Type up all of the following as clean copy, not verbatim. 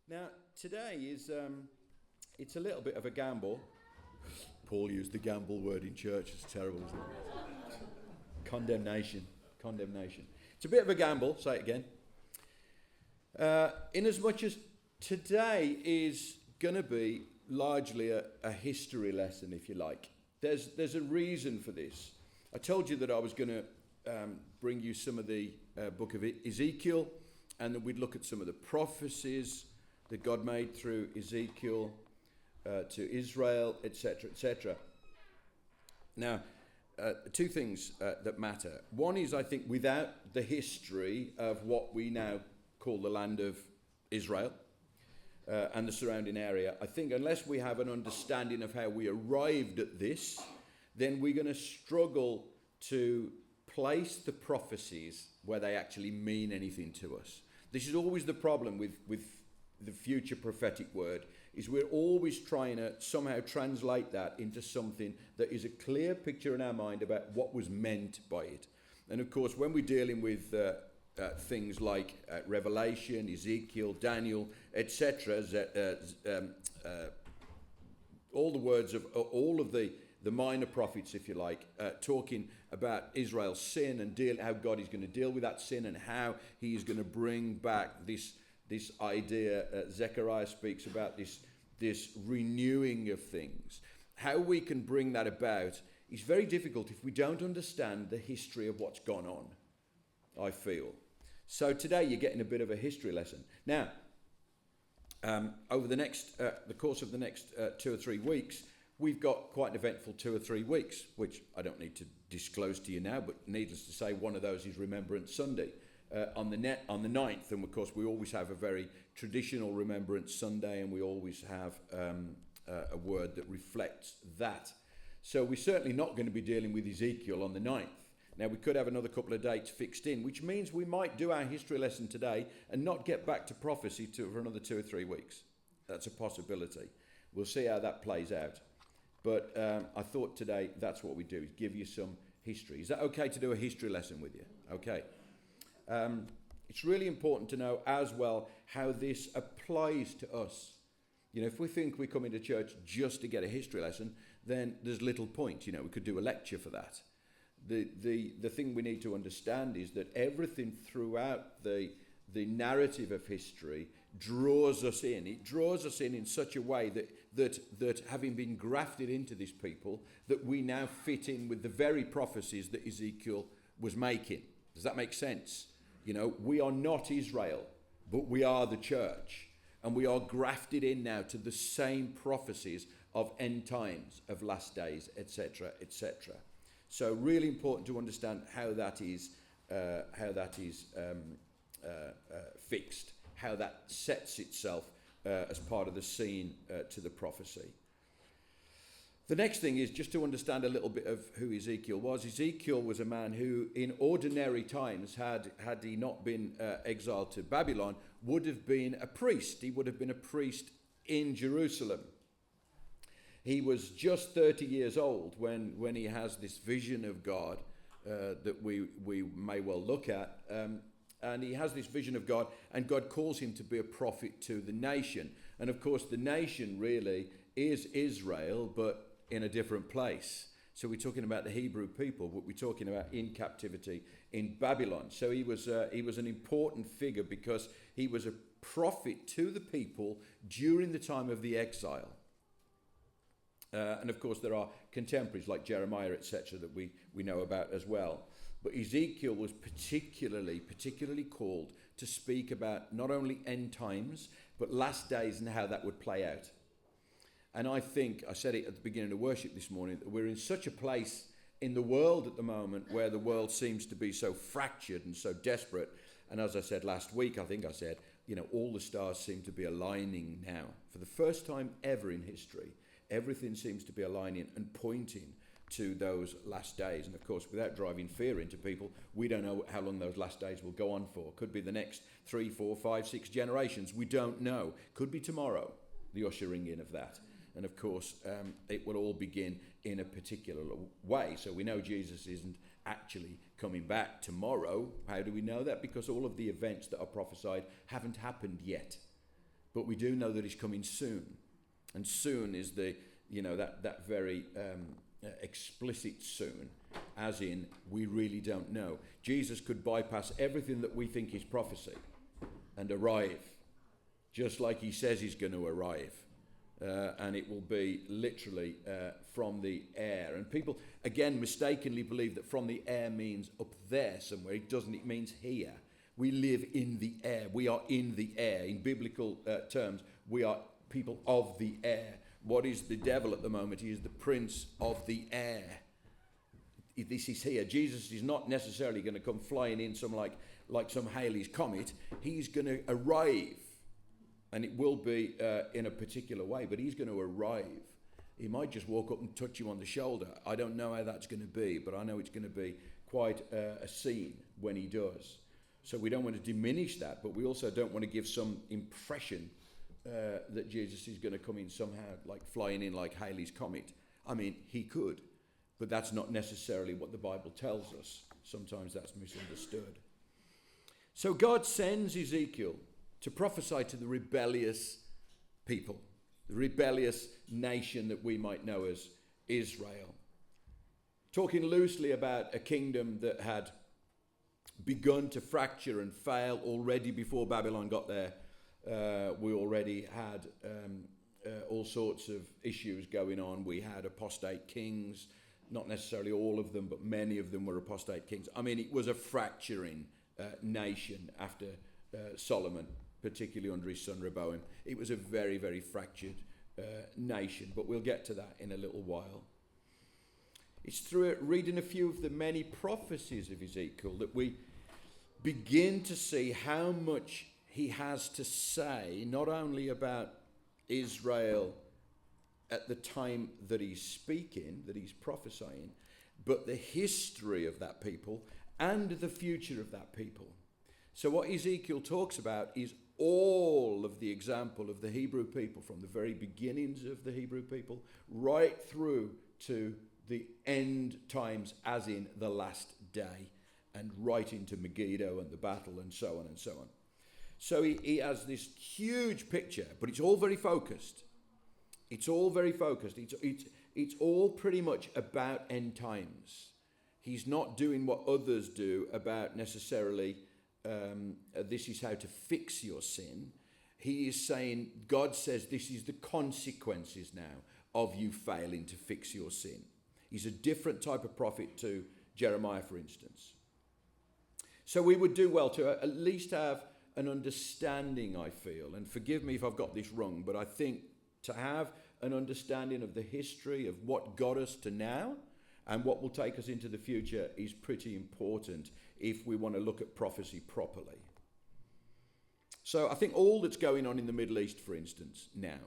Now, today is it's a little bit of a gamble. Paul used the gamble word in church. It's terrible, isn't it? Condemnation. It's a bit of a gamble, say it again. In as much as today is going to be largely a history lesson, if you like. There's a reason for this. I told you that I was going to bring you some of the book of Ezekiel, and that we'd look at some of the prophecies that God made through Ezekiel to Israel, etc., etc. Now, two things that matter. One is, I think, without the history of what we now call the land of Israel and the surrounding area, I think unless we have an understanding of how we arrived at this, then we're going to struggle to place the prophecies where they actually mean anything to us. This is always the problem with the future prophetic word, is we're always trying to somehow translate that into something that is a clear picture in our mind about what was meant by it. And of course, when we're dealing with things like Revelation, Ezekiel, Daniel, etc., all the words of all of the minor prophets, if you like, talking about Israel's sin and how God is going to deal with that sin and how he is going to bring back this idea. Zechariah speaks about this renewing of things. How we can bring that about is very difficult if we don't understand the history of what's gone on, I feel. So today you're getting a bit of a history lesson. Now, over the course of the next 2 or 3 weeks, we've got quite an eventful 2 or 3 weeks, which I don't need to disclose to you now, but needless to say, one of those is Remembrance Sunday. On the 9th, and of course we always have a very traditional Remembrance Sunday, and we always have a word that reflects that. So we're certainly not going to be dealing with Ezekiel on the 9th. Now, we could have another couple of dates fixed in, which means we might do our history lesson today and not get back to prophecy for another 2 or 3 weeks. That's a possibility. We'll see how that plays out. But I thought today that's what we do, is give you some history. Is that okay to do a history lesson with you? Okay. It's really important to know as well how this applies to us. You know, if we think we come into church just to get a history lesson, then there's little point. You know, we could do a lecture for that. The thing we need to understand is that everything throughout the narrative of history draws us in. It draws us in such a way that having been grafted into these people, that we now fit in with the very prophecies that Ezekiel was making. Does that make sense? You know, we are not Israel, but we are the church. And we are grafted in now to the same prophecies of end times, of last days, etc., etc. So really important to understand how that is fixed, how that sets itself as part of the scene to the prophecy. The next thing is just to understand a little bit of who Ezekiel was. Ezekiel was a man who, in ordinary times, had he not been exiled to Babylon, would have been a priest. He would have been a priest in Jerusalem. He was just 30 years old when he has this vision of God that we may well look at. And he has this vision of God, and God calls him to be a prophet to the nation. And of course, the nation really is Israel, but in a different place. So we're talking about the Hebrew people, but we're talking about in captivity in Babylon. So he was an important figure because he was a prophet to the people during the time of the exile. And of course, there are contemporaries like Jeremiah, etc., that we know about as well. But Ezekiel was particularly called to speak about not only end times, but last days and how that would play out. And I think, I said it at the beginning of worship this morning, that we're in such a place in the world at the moment where the world seems to be so fractured and so desperate. And as I said last week, I think I said, you know, all the stars seem to be aligning now. For the first time ever in history, everything seems to be aligning and pointing to those last days. And of course, without driving fear into people, we don't know how long those last days will go on for. Could be the next 3, 4, 5, 6 generations. We don't know. Could be tomorrow, the ushering in of that. And of course, it will all begin in a particular way. So we know Jesus isn't actually coming back tomorrow. How do we know that? Because all of the events that are prophesied haven't happened yet. but we do know that he's coming soon. And soon is that very explicit soon, as in we really don't know. Jesus could bypass everything that we think is prophecy and arrive, just like he says he's going to arrive. And it will be literally from the air. And people, again, mistakenly believe that from the air means up there somewhere. It doesn't. It means here. We live in the air. We are in the air. In biblical terms, we are people of the air. What is the devil at the moment? He is the prince of the air. This is here. Jesus is not necessarily going to come flying in like some Halley's Comet. He's going to arrive. And it will be in a particular way, but he's going to arrive. He might just walk up and touch you on the shoulder. I don't know how that's going to be, but I know it's going to be quite a scene when he does. So we don't want to diminish that, but we also don't want to give some impression that Jesus is going to come in somehow, like flying in like Halley's Comet. I mean, he could, but that's not necessarily what the Bible tells us. Sometimes that's misunderstood. So God sends Ezekiel to prophesy to the rebellious people, the rebellious nation that we might know as Israel. Talking loosely about a kingdom that had begun to fracture and fail already before Babylon got there. We already had all sorts of issues going on. We had apostate kings, not necessarily all of them, but many of them were apostate kings. I mean, it was a fracturing nation after Solomon, particularly under his son Rehoboam. It was a very, very fractured nation, but we'll get to that in a little while. It's through reading a few of the many prophecies of Ezekiel that we begin to see how much he has to say, not only about Israel at the time that he's speaking, that he's prophesying, but the history of that people and the future of that people. So what Ezekiel talks about is all of the example of the Hebrew people, from the very beginnings of the Hebrew people right through to the end times, as in the last day, and right into Megiddo and the battle and so on and so on. So he has this huge picture, but it's all very focused. It's all very focused. It's all pretty much about end times. He's not doing what others do about necessarily this is how to fix your sin. He is saying, God says this is the consequences now of you failing to fix your sin. He's a different type of prophet to Jeremiah, for instance. So we would do well to at least have an understanding, I feel, and forgive me if I've got this wrong, but I think to have an understanding of the history of what got us to now and what will take us into the future is pretty important if we want to look at prophecy properly. So I think all that's going on in the Middle East, for instance, now,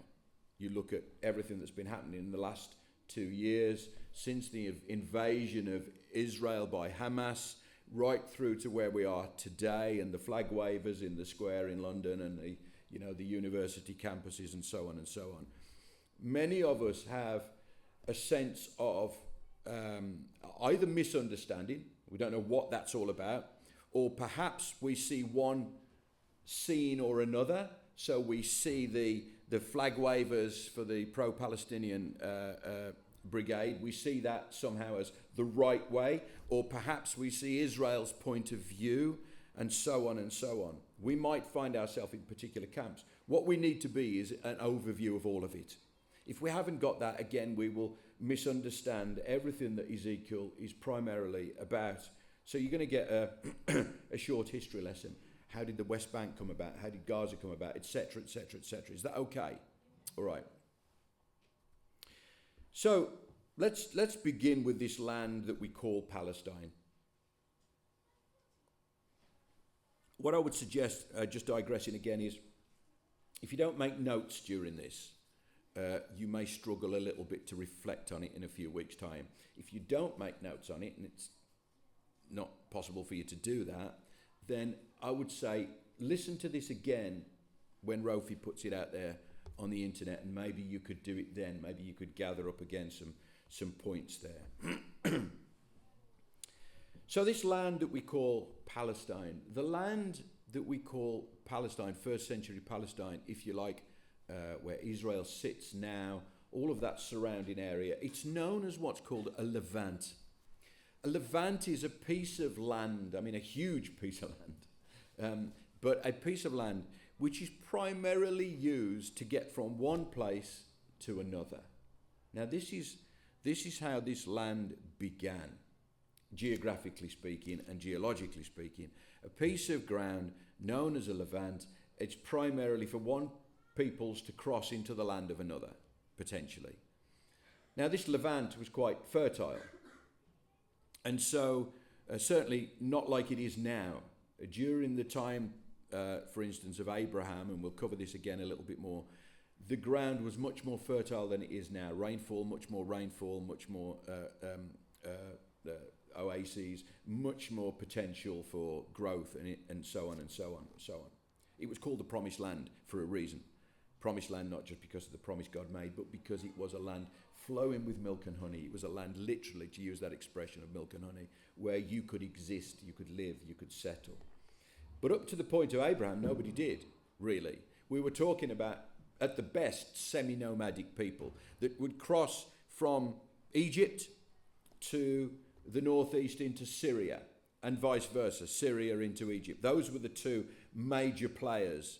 you look at everything that's been happening in the last 2 years, since the invasion of Israel by Hamas, right through to where we are today, and the flag wavers in the square in London, and the university campuses, and so on and so on. Many of us have a sense of either misunderstanding, we don't know what that's all about, or perhaps we see one scene or another. So we see the flag wavers for the pro-Palestinian brigade. We see that somehow as the right way, or perhaps we see Israel's point of view, and so on and so on. We might find ourselves in particular camps. What we need to be is an overview of all of it. If we haven't got that, again, we will misunderstand everything that Ezekiel is primarily about. So you're going to get a short history lesson. How did the West Bank come about? How did Gaza come about? Etc., etc., etc. Is that okay? All right. So let's begin with this land that we call Palestine. What I would suggest, just digressing again, is if you don't make notes during this, you may struggle a little bit to reflect on it in a few weeks' time. If you don't make notes on it, and it's not possible for you to do that, then I would say listen to this again when Rofi puts it out there on the internet, and maybe you could do it then. Maybe you could gather up again some points there. So this land that we call Palestine, the land that we call Palestine, first century Palestine, if you like, where Israel sits now, all of that surrounding area, it's known as what's called a Levant. A Levant is a piece of land, I mean a huge piece of land, but a piece of land which is primarily used to get from one place to another. Now this is how this land began, geographically speaking and geologically speaking. A piece of ground known as a Levant, it's primarily for one peoples to cross into the land of another, potentially. Now this Levant was quite fertile, and so certainly not like it is now. During the time, for instance, of Abraham, and we'll cover this again a little bit more, the ground was much more fertile than it is now. Rainfall, much more oases, much more potential for growth, and so on and so on and so on. It was called the Promised Land for a reason. Promised Land not just because of the promise God made, but because it was a land flowing with milk and honey. It was a land, literally, to use that expression of milk and honey, where you could exist, you could live, you could settle. But up to the point of Abraham, nobody did, really. We were talking about, at the best, semi-nomadic people that would cross from Egypt to the northeast into Syria, and vice versa, Syria into Egypt. Those were the two major players,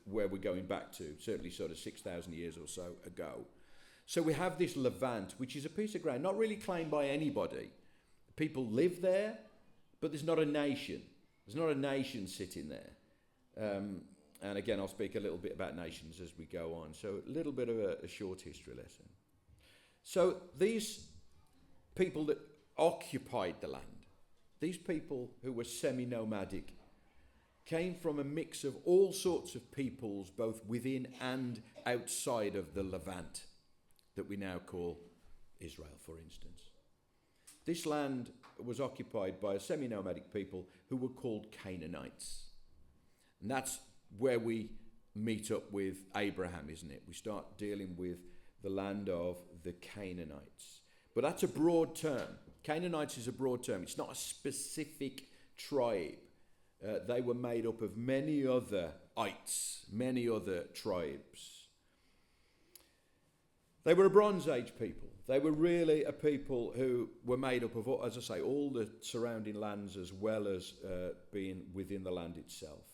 where we're going back to, certainly sort of 6,000 years or so ago. So we have this Levant, which is a piece of ground not really claimed by anybody. People live there, but there's not a nation. There's not a nation sitting there. And again, I'll speak a little bit about nations as we go on. So a little bit of a short history lesson. So these people that occupied the land, these people who were semi-nomadic, came from a mix of all sorts of peoples, both within and outside of the Levant, that we now call Israel, for instance. This land was occupied by a semi-nomadic people who were called Canaanites. And that's where we meet up with Abraham, isn't it? We start dealing with the land of the Canaanites. But that's a broad term. Canaanites is a broad term. It's not a specific tribe. They were made up of many other ites, many other tribes. They were a Bronze Age people. They were really a people who were made up of, as I say, all the surrounding lands as well as being within the land itself.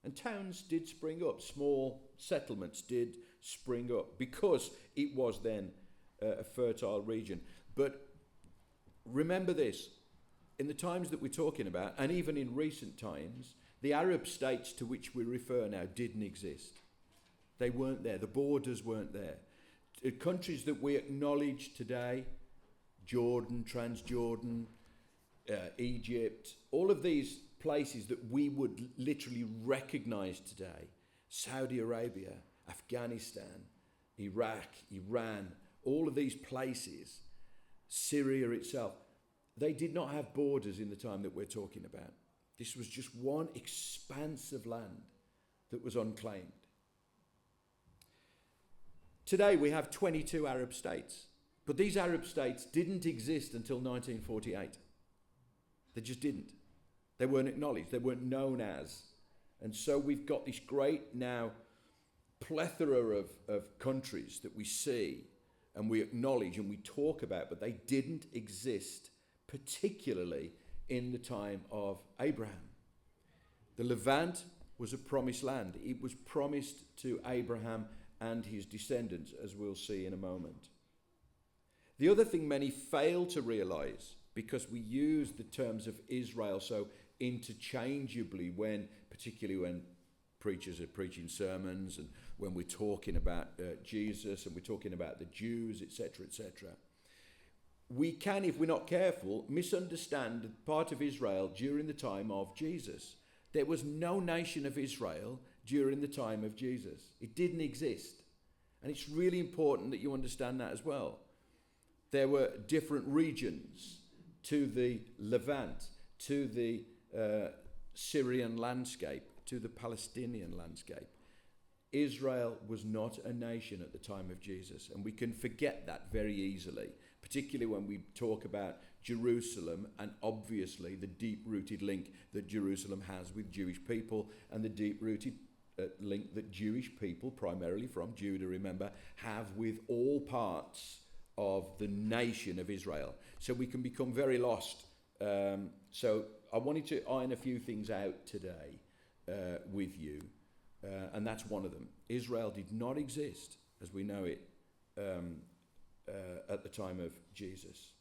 And towns did spring up. Small settlements did spring up because it was then a fertile region. But remember this. In the times that we're talking about, and even in recent times, the Arab states to which we refer now didn't exist. They weren't there. The borders weren't there. Countries that we acknowledge today, Jordan, Transjordan, Egypt, all of these places that we would literally recognize today, Saudi Arabia, Afghanistan, Iraq, Iran, all of these places, Syria itself, they did not have borders in the time that we're talking about. This was just one expanse of land that was unclaimed. Today we have 22 Arab states, but these Arab states didn't exist until 1948. They just didn't. They weren't acknowledged. They weren't known as. And so we've got this great now plethora of countries that we see and we acknowledge and we talk about, but they didn't exist, particularly in the time of Abraham. The Levant was a promised land. It was promised to Abraham and his descendants, as we'll see in a moment. The other thing many fail to realize, because we use the terms of Israel so interchangeably particularly when preachers are preaching sermons and when we're talking about Jesus and we're talking about the Jews, etc., etc., we can, if we're not careful, misunderstand part of Israel during the time of Jesus. There was no nation of Israel during the time of Jesus. It didn't exist. And it's really important that you understand that as well. There were different regions to the Levant, to the Syrian landscape, to the Palestinian landscape. Israel was not a nation at the time of Jesus, and we can forget that very easily, particularly when we talk about Jerusalem, and obviously the deep-rooted link that Jerusalem has with Jewish people, and the deep-rooted link that Jewish people, primarily from Judah, remember, have with all parts of the nation of Israel. So we can become very lost. So I wanted to iron a few things out today with you, and that's one of them. Israel did not exist as we know it at the time of Jesus.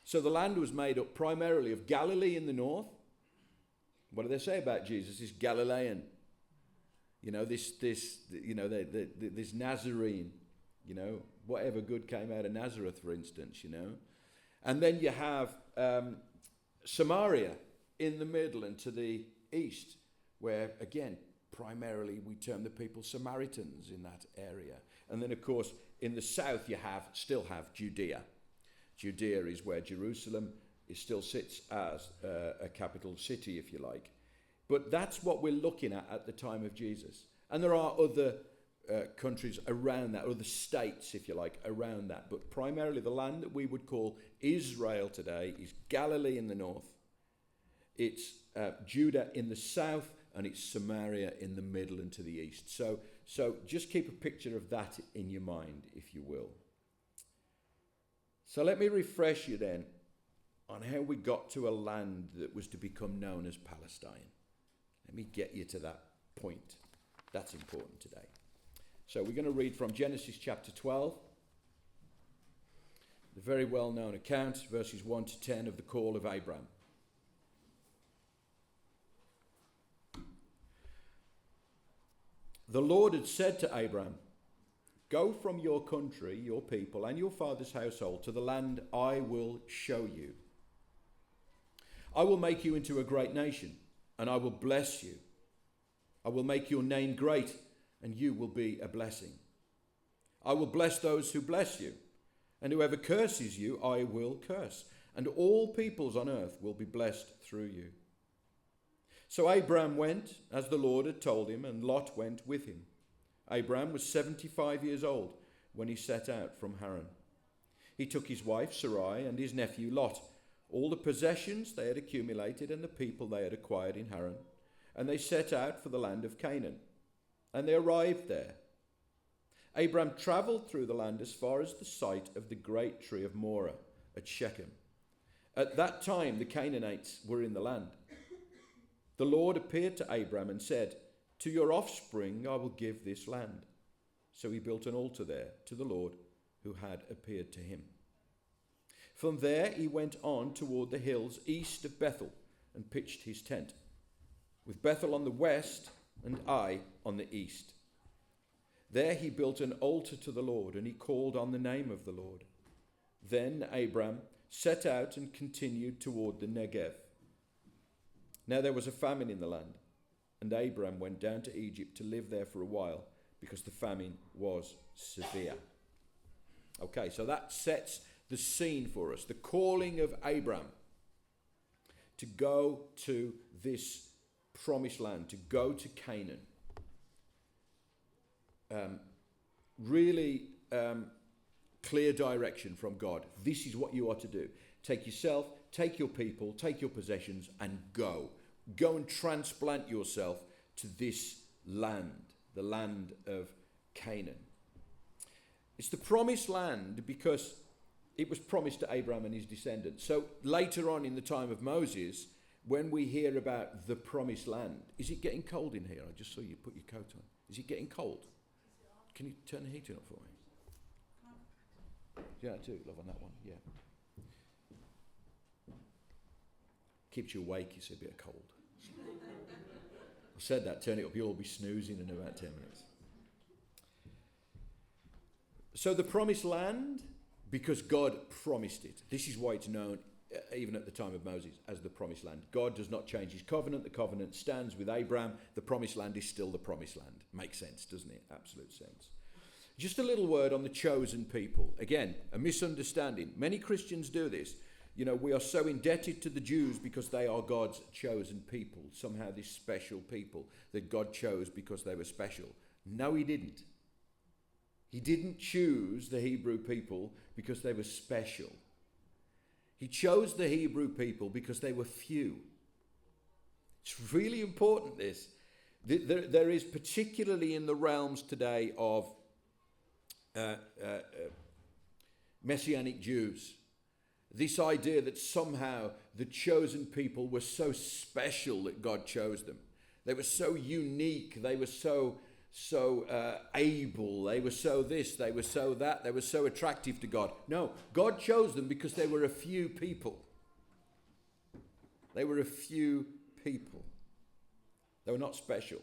So the land was made up primarily of Galilee in the north. What do they say about Jesus? He's Galilean. You know, this Nazarene, you know, whatever good came out of Nazareth, for instance, you know. And then you have Samaria in the middle and to the east, where, again, primarily we term the people Samaritans in that area. And then, of course, in the south you still have Judea. Judea is where Jerusalem still sits as a capital city, if you like. But that's what we're looking at the time of Jesus. And there are other countries around that, other states, if you like, around that. But primarily the land that we would call Israel today is Galilee in the north. It's Judah in the south, and it's Samaria in the middle and to the east. So just keep a picture of that in your mind, if you will. So let me refresh you then on how we got to a land that was to become known as Palestine. Let me get you to that point. That's important today. So we're going to read from Genesis chapter 12, the very well-known account, verses 1 to 10 of the call of Abraham. The Lord had said to Abraham, "Go from your country, your people, and your father's household to the land I will show you. I will make you into a great nation, and I will bless you. I will make your name great, and you will be a blessing. I will bless those who bless you, and whoever curses you, I will curse, and all peoples on earth will be blessed through you." So Abraham went, as the Lord had told him, and Lot went with him. Abraham was 75 years old when he set out from Haran. He took his wife Sarai and his nephew Lot, all the possessions they had accumulated and the people they had acquired in Haran, and they set out for the land of Canaan. And they arrived there. Abraham travelled through the land as far as the site of the great tree of Moreh at Shechem. At that time the Canaanites were in the land. The Lord appeared to Abraham and said, "To your offspring I will give this land." So he built an altar there to the Lord who had appeared to him. From there he went on toward the hills east of Bethel and pitched his tent, with Bethel on the west and Ai on the east. There he built an altar to the Lord, and he called on the name of the Lord. Then Abraham set out and continued toward the Negev. Now there was a famine in the land, and Abraham went down to Egypt to live there for a while because the famine was severe. Okay, so that sets the scene for us. The calling of Abraham to go to this promised land, to go to Canaan. Really clear direction from God. This is what you are to do. Take yourself, take your people, take your possessions, and go. Go and transplant yourself to this land, the land of Canaan. It's the promised land because it was promised to Abraham and his descendants. So later on in the time of Moses, when we hear about the promised land, is it getting cold in here? I just saw you put your coat on. Is it getting cold? Can you turn the heating up for me? Yeah, I do. Love on that one. Yeah. Keeps you awake, it's a bit cold. I said that, turn it up, you'll all be snoozing in about 10 minutes. So the promised land, because God promised it. This is why it's known, even at the time of Moses, as the promised land. God does not change his covenant. The covenant stands with Abraham. The promised land is still the promised land. Makes sense, doesn't it? Absolute sense. Just a little word on the chosen people. Again, a misunderstanding. Many Christians do this. You know, we are so indebted to the Jews because they are God's chosen people. Somehow this special people that God chose because they were special. No, he didn't. He didn't choose the Hebrew people because they were special. He chose the Hebrew people because they were few. It's really important, this. There is, particularly in the realms today of Messianic Jews, this idea that somehow the chosen people were so special that God chose them. They were so unique. They were so able. They were so this. They were so that. They were so attractive to God. No, God chose them because they were a few people. They were a few people. They were not special.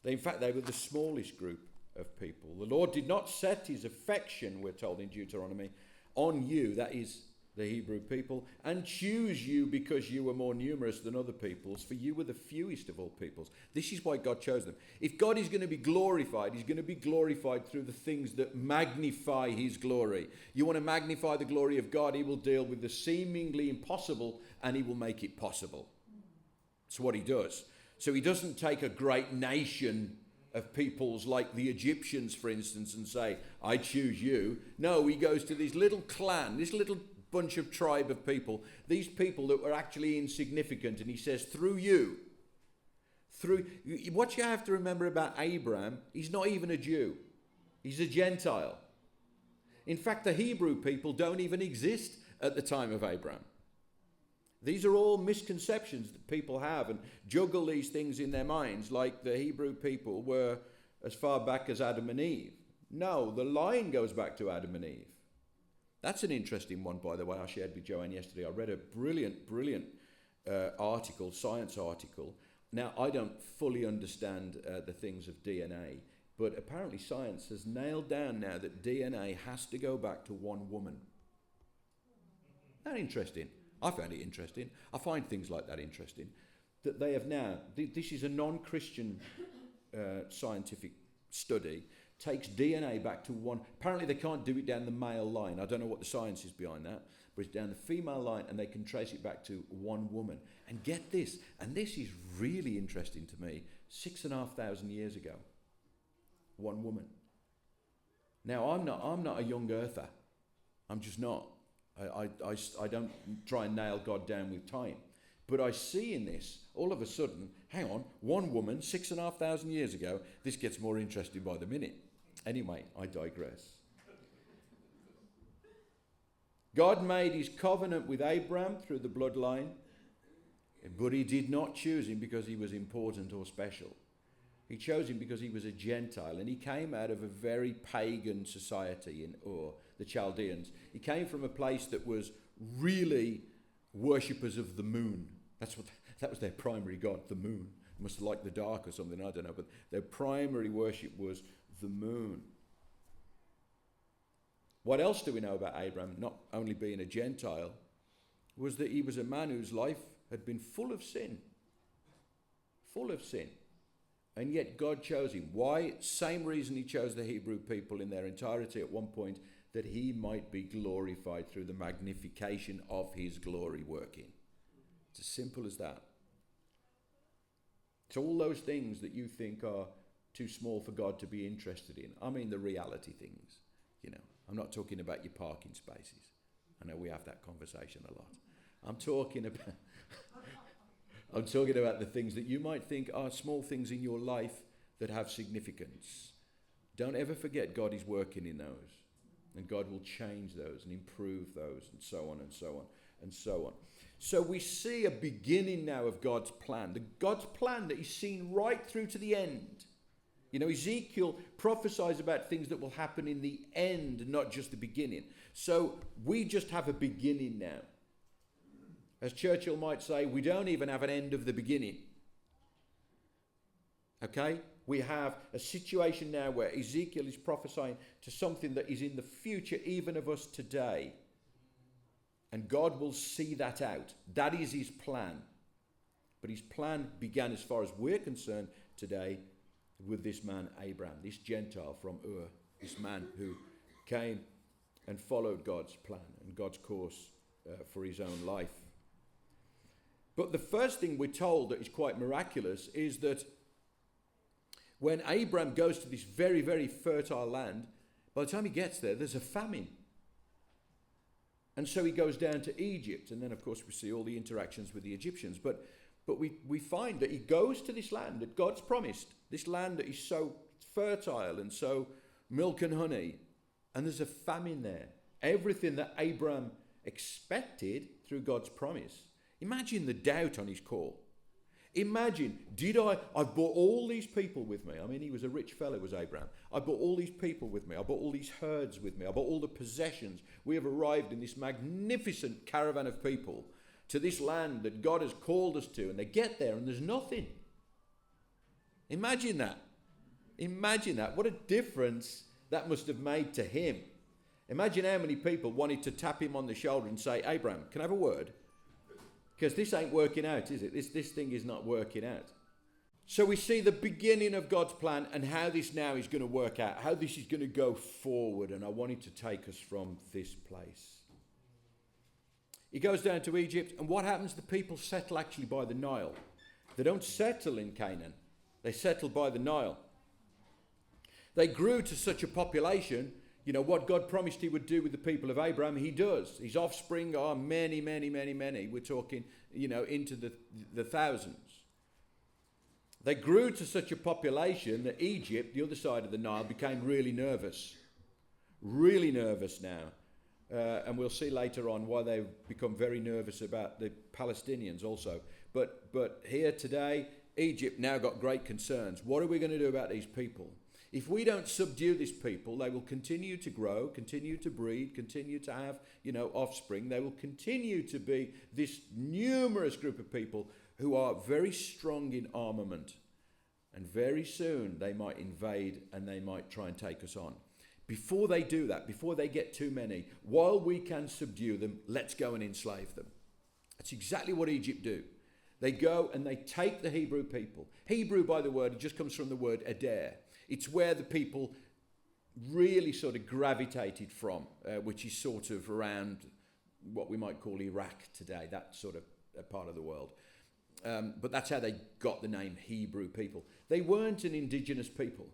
In fact, they were the smallest group of people. The Lord did not set his affection, we're told in Deuteronomy, on you, that is the Hebrew people, and choose you because you were more numerous than other peoples, for you were the fewest of all peoples. This is why God chose them. If God is going to be glorified, he's going to be glorified through the things that magnify his glory. You want to magnify the glory of God, he will deal with the seemingly impossible and he will make it possible. That's what he does. So he doesn't take a great nation of peoples like the Egyptians, for instance, and say, I choose you. No, he goes to this little clan, this little bunch of tribe of people, these people that were actually insignificant, and he says, through you, what you have to remember about Abraham, he's not even a Jew. He's a Gentile. In fact, the Hebrew people don't even exist at the time of Abraham. These are all misconceptions that people have and juggle these things in their minds, like the Hebrew people were as far back as Adam and Eve. No, the line goes back to Adam and Eve. That's an interesting one, by the way, I shared with Joanne yesterday. I read a brilliant article, science article. Now, I don't fully understand the things of DNA, but apparently science has nailed down now that DNA has to go back to one woman. Isn't that interesting? I found it interesting. I find things like that interesting. That they have now, this is a non-Christian scientific study, takes DNA back to one. Apparently they can't do it down the male line. I don't know what the science is behind that, but it's down the female line and they can trace it back to one woman. And get this, and this is really interesting to me, 6,500 years ago, one woman. Now I'm not a young earther. I'm just not. I don't try and nail God down with time. But I see in this, all of a sudden, hang on, one woman, 6,500 years ago, this gets more interesting by the minute. Anyway, I digress. God made his covenant with Abraham through the bloodline, but he did not choose him because he was important or special. He chose him because he was a Gentile, and he came out of a very pagan society in Ur, the Chaldeans. He came from a place that was really worshippers of the moon. That was their primary god, the moon. They must have liked the dark or something, I don't know, but their primary worship was the moon. What else do we know about Abraham, not only being a Gentile, was that he was a man whose life had been full of sin. Full of sin. And yet God chose him. Why? Same reason he chose the Hebrew people in their entirety at one point, that he might be glorified through the magnification of his glory working. It's as simple as that. It's all those things that you think are too small for God to be interested in. I mean the reality things. You know, I'm not talking about your parking spaces. I know we have that conversation a lot. I'm talking about the things that you might think are small things in your life that have significance. Don't ever forget God is working in those. And God will change those and improve those and so on and so on and so on. So we see a beginning now of God's plan. God's plan that is seen right through to the end. You know, Ezekiel prophesies about things that will happen in the end, not just the beginning. So we just have a beginning now. As Churchill might say, we don't even have an end of the beginning. Okay? We have a situation now where Ezekiel is prophesying to something that is in the future, even of us today. And God will see that out. That is his plan. But his plan began, as far as we're concerned today, with this man Abraham, this Gentile from Ur, this man who came and followed God's plan and God's course for his own life. But the first thing we're told that is quite miraculous is that when Abraham goes to this very, very fertile land, by the time he gets there, there's a famine. And so he goes down to Egypt. And then, of course, we see all the interactions with the Egyptians. But we find that he goes to this land that God's promised, this land that is so fertile and so milk and honey. And there's a famine there. Everything that Abraham expected through God's promise. Imagine the doubt on his call. Imagine, I've brought all these people with me. I mean, he was a rich fellow, was Abraham. I brought all these people with me. I brought all these herds with me. I brought all the possessions. We have arrived in this magnificent caravan of people to this land that God has called us to. And they get there and there's nothing. Imagine that. Imagine that. What a difference that must have made to him. Imagine how many people wanted to tap him on the shoulder and say, Abraham, can I have a word? Because this ain't working out, is it? This thing is not working out. So we see the beginning of God's plan and how this now is going to work out, how this is going to go forward. And I wanted to take us from this place. He goes down to Egypt, and what happens? The people settle actually by the Nile. They don't settle in Canaan. They settle by the Nile. They grew to such a population. You know, what God promised he would do with the people of Abraham, he does. His offspring are many, many, many, many. We're talking, into the thousands. They grew to such a population that Egypt, the other side of the Nile, became really nervous. Really nervous now. And we'll see later on why they've become very nervous about the Palestinians also. But here today, Egypt now got great concerns. What are we going to do about these people? If we don't subdue these people, they will continue to grow, continue to breed, continue to have, offspring. They will continue to be this numerous group of people who are very strong in armament. And very soon they might invade and they might try and take us on. Before they do that, before they get too many, while we can subdue them, let's go and enslave them. That's exactly what Egypt do. They go and they take the Hebrew people. Hebrew, by the word, it just comes from the word Adair. It's where the people really sort of gravitated from, which is sort of around what we might call Iraq today, that sort of part of the world. But that's how they got the name Hebrew people. They weren't an indigenous people.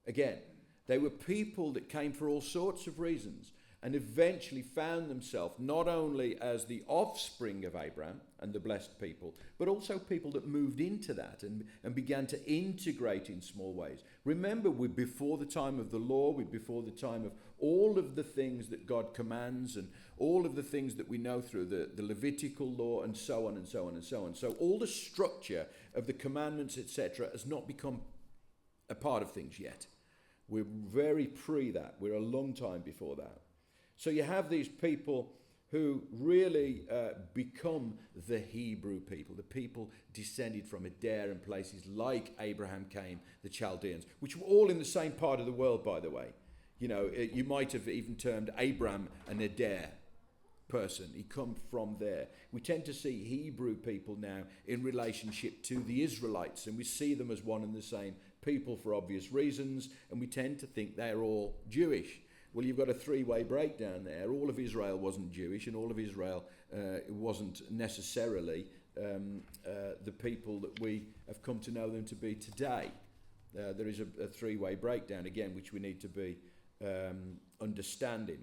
Again, they were people that came for all sorts of reasons and eventually found themselves not only as the offspring of Abraham and the blessed people, but also people that moved into that and began to integrate in small ways. Remember, we're before the time of the law, we're before the time of all of the things that God commands and all of the things that we know through the Levitical law and so on and so on and so on. So all the structure of the commandments, etc., has not become a part of things yet. We're very pre that. We're a long time before that. So you have these people who really become the Hebrew people, the people descended from Adair and places like Abraham came, the Chaldeans, which were all in the same part of the world, by the way. You might have even termed Abram an Adair person. He come from there. We tend to see Hebrew people now in relationship to the Israelites, and we see them as one and the same people for obvious reasons, and we tend to think they're all Jewish. Well, you've got a three-way breakdown there. All of Israel wasn't Jewish, and all of Israel wasn't necessarily the people that we have come to know them to be today. There is a three-way breakdown, again, which we need to be understanding.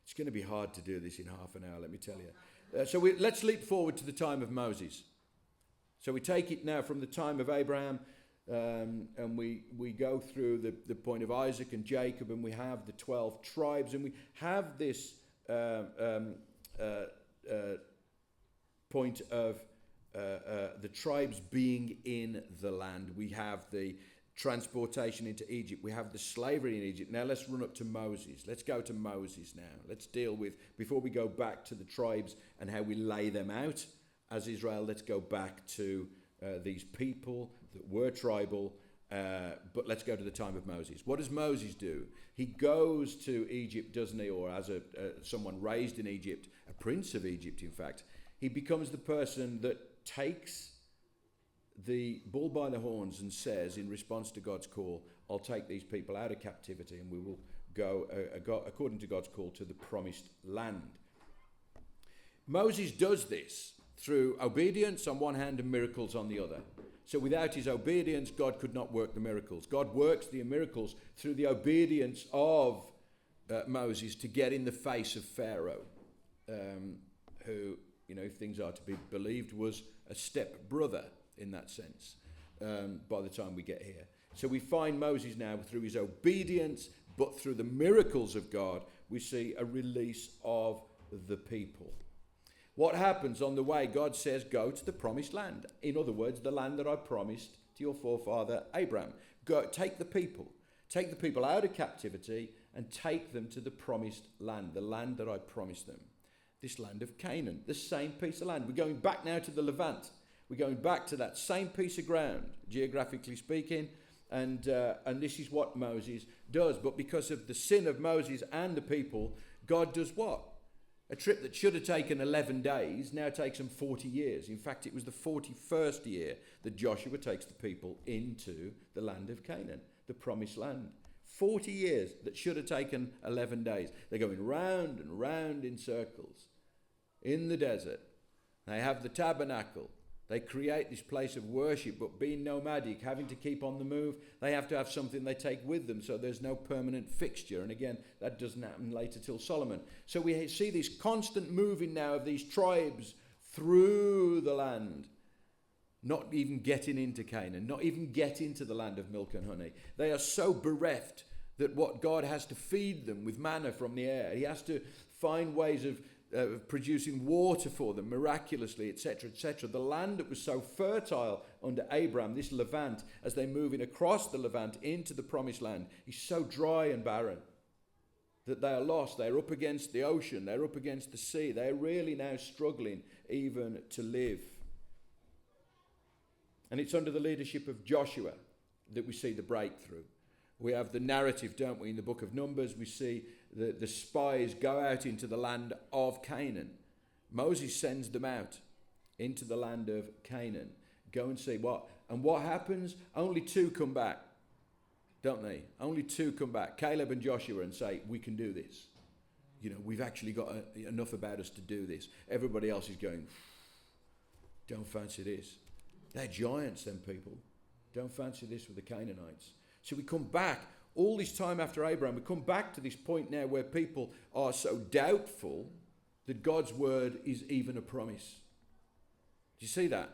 It's going to be hard to do this in half an hour, let me tell you. Let's leap forward to the time of Moses. So we take it now from the time of Abraham, and we go through the point of Isaac and Jacob, and we have the 12 tribes, and we have this point of the tribes being in the land. We have the transportation into Egypt. We have the slavery in Egypt. Now let's run up to Moses. Let's go to Moses now. Let's deal with, before we go back to the tribes and how we lay them out as Israel, let's go back to these people that were tribal, but let's go to the time of Moses. What does Moses do? He goes to Egypt, doesn't he? Or as someone raised in Egypt, a prince of Egypt, in fact, he becomes the person that takes the bull by the horns and says, in response to God's call, I'll take these people out of captivity and we will go, according to God's call, to the promised land. Moses does this through obedience on one hand and miracles on the other. So without his obedience, God could not work the miracles. God works the miracles through the obedience of Moses to get in the face of Pharaoh. who, if things are to be believed, was a step brother in that sense by the time we get here. So we find Moses now, through his obedience, but through the miracles of God, we see a release of the people. What happens on the way? God says, go to the promised land. In other words, the land that I promised to your forefather Abraham. Go, take the people out of captivity and take them to the promised land, the land that I promised them. This land of Canaan, the same piece of land. We're going back now to the Levant. We're going back to that same piece of ground, geographically speaking, and this is what Moses does. But because of the sin of Moses and the people, God does what? A trip that should have taken 11 days now takes them 40 years. In fact, it was the 41st year that Joshua takes the people into the land of Canaan, the promised land. 40 years that should have taken 11 days. They're going round and round in circles in the desert. They have the tabernacle. They create this place of worship, but being nomadic, having to keep on the move, they have to have something they take with them, so there's no permanent fixture. And again, that doesn't happen later till Solomon. So we see this constant moving now of these tribes through the land, not even getting into Canaan, not even getting to the land of milk and honey. They are so bereft that what God has to feed them with manna from the air. He has to find ways of producing water for them miraculously, etc., etc. The land that was so fertile under Abraham, this Levant, as they're moving across the Levant into the promised land, is so dry and barren that they are lost. They're up against the ocean. They're up against the sea. They're really now struggling even to live. And it's under the leadership of Joshua that we see the breakthrough. We have the narrative, don't we? In the book of Numbers, we see the spies go out into the land of Canaan. Moses sends them out into the land of Canaan. Go and see what. And what happens? Only 2 come back, don't they? Only 2 come back, Caleb and Joshua, and say, we can do this. We've actually got enough about us to do this. Everybody else is going, don't fancy this. They're giants, them people. Don't fancy this with the Canaanites. So we come back, all this time after Abraham, we come back to this point now where people are so doubtful that God's word is even a promise. Do you see that?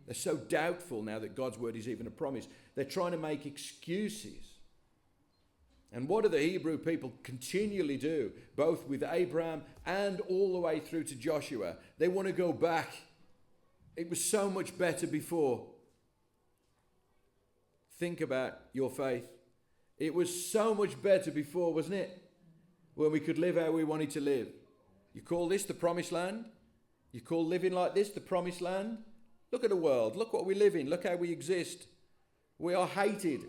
They're so doubtful now that God's word is even a promise. They're trying to make excuses. And what do the Hebrew people continually do, both with Abraham and all the way through to Joshua? They want to go back. It was so much better before. Think about your faith. It was so much better before, wasn't it? When we could live how we wanted to live. You call this the promised land? You call living like this the promised land? Look at the world. Look what we live in. Look how we exist. We are hated.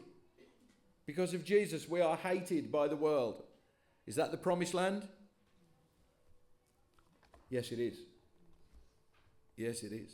Because of Jesus, we are hated by the world. Is that the promised land? Yes, it is. Yes, it is.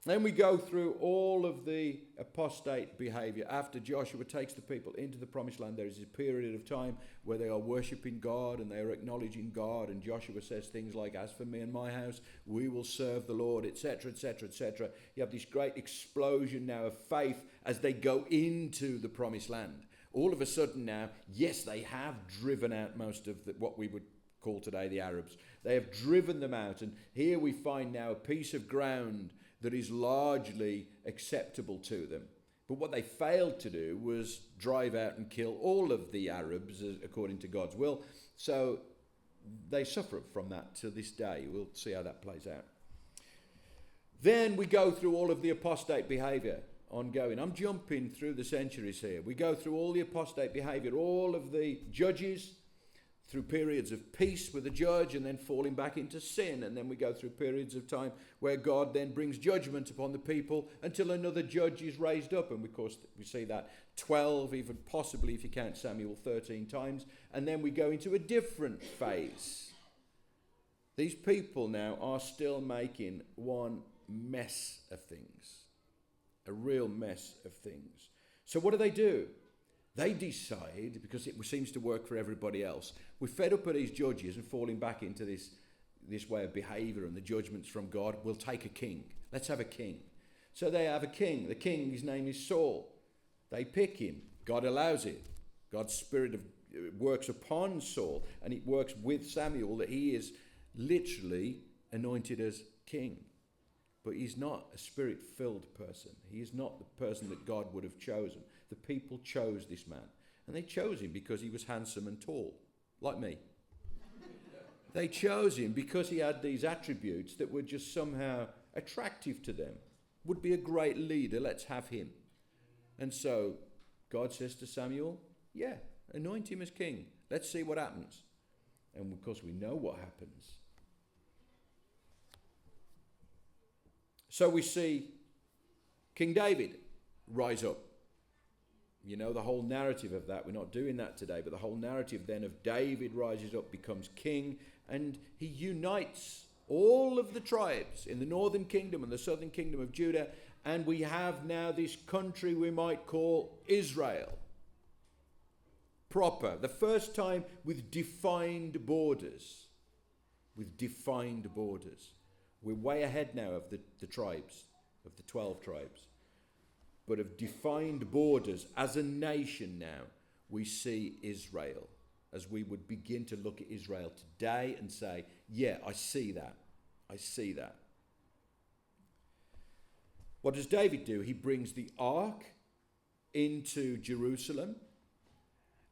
Then we go through all of the apostate behavior. After Joshua takes the people into the promised land, there is a period of time where they are worshipping God and they are acknowledging God. And Joshua says things like, as for me and my house, we will serve the Lord, etc., etc., etc. You have this great explosion now of faith as they go into the promised land. All of a sudden now, yes, they have driven out most of what we would call today the Arabs. They have driven them out. And here we find now a piece of ground that is largely acceptable to them. But what they failed to do was drive out and kill all of the Arabs according to God's will. So they suffer from that to this day. We'll see how that plays out. Then we go through all of the apostate behavior ongoing. I'm jumping through the centuries here. We go through all the apostate behavior, all of the judges, through periods of peace with the judge and then falling back into sin. And then we go through periods of time where God then brings judgment upon the people until another judge is raised up. And of course, we see that 12, even possibly if you count Samuel, 13 times. And then we go into a different phase. These people now are still making one mess of things. A real mess of things. So what do? They decide, because it seems to work for everybody else, we're fed up with these judges and falling back into this way of behaviour and the judgments from God. We'll take a king. Let's have a king. So they have a king. The king, his name is Saul. They pick him. God allows it. God's spirit of works upon Saul, and it works with Samuel, that he is literally anointed as king. But he's not a spirit-filled person. He is not the person that God would have chosen. The people chose this man. And they chose him because he was handsome and tall, like me. They chose him because he had these attributes that were just somehow attractive to them. Would be a great leader, let's have him. And so God says to Samuel, yeah, anoint him as king. Let's see what happens. And of course we know what happens. So we see King David rise up. You know the whole narrative of that. We're not doing that today, but the whole narrative then of David rises up, becomes king, and he unites all of the tribes in the northern kingdom and the southern kingdom of Judah, and we have now this country we might call Israel. Proper. The first time with defined borders. With defined borders. We're way ahead now of the tribes, of the 12 tribes. But of defined borders as a nation now, we see Israel. As we would begin to look at Israel today and say, yeah, I see that. I see that. What does David do? He brings the ark into Jerusalem,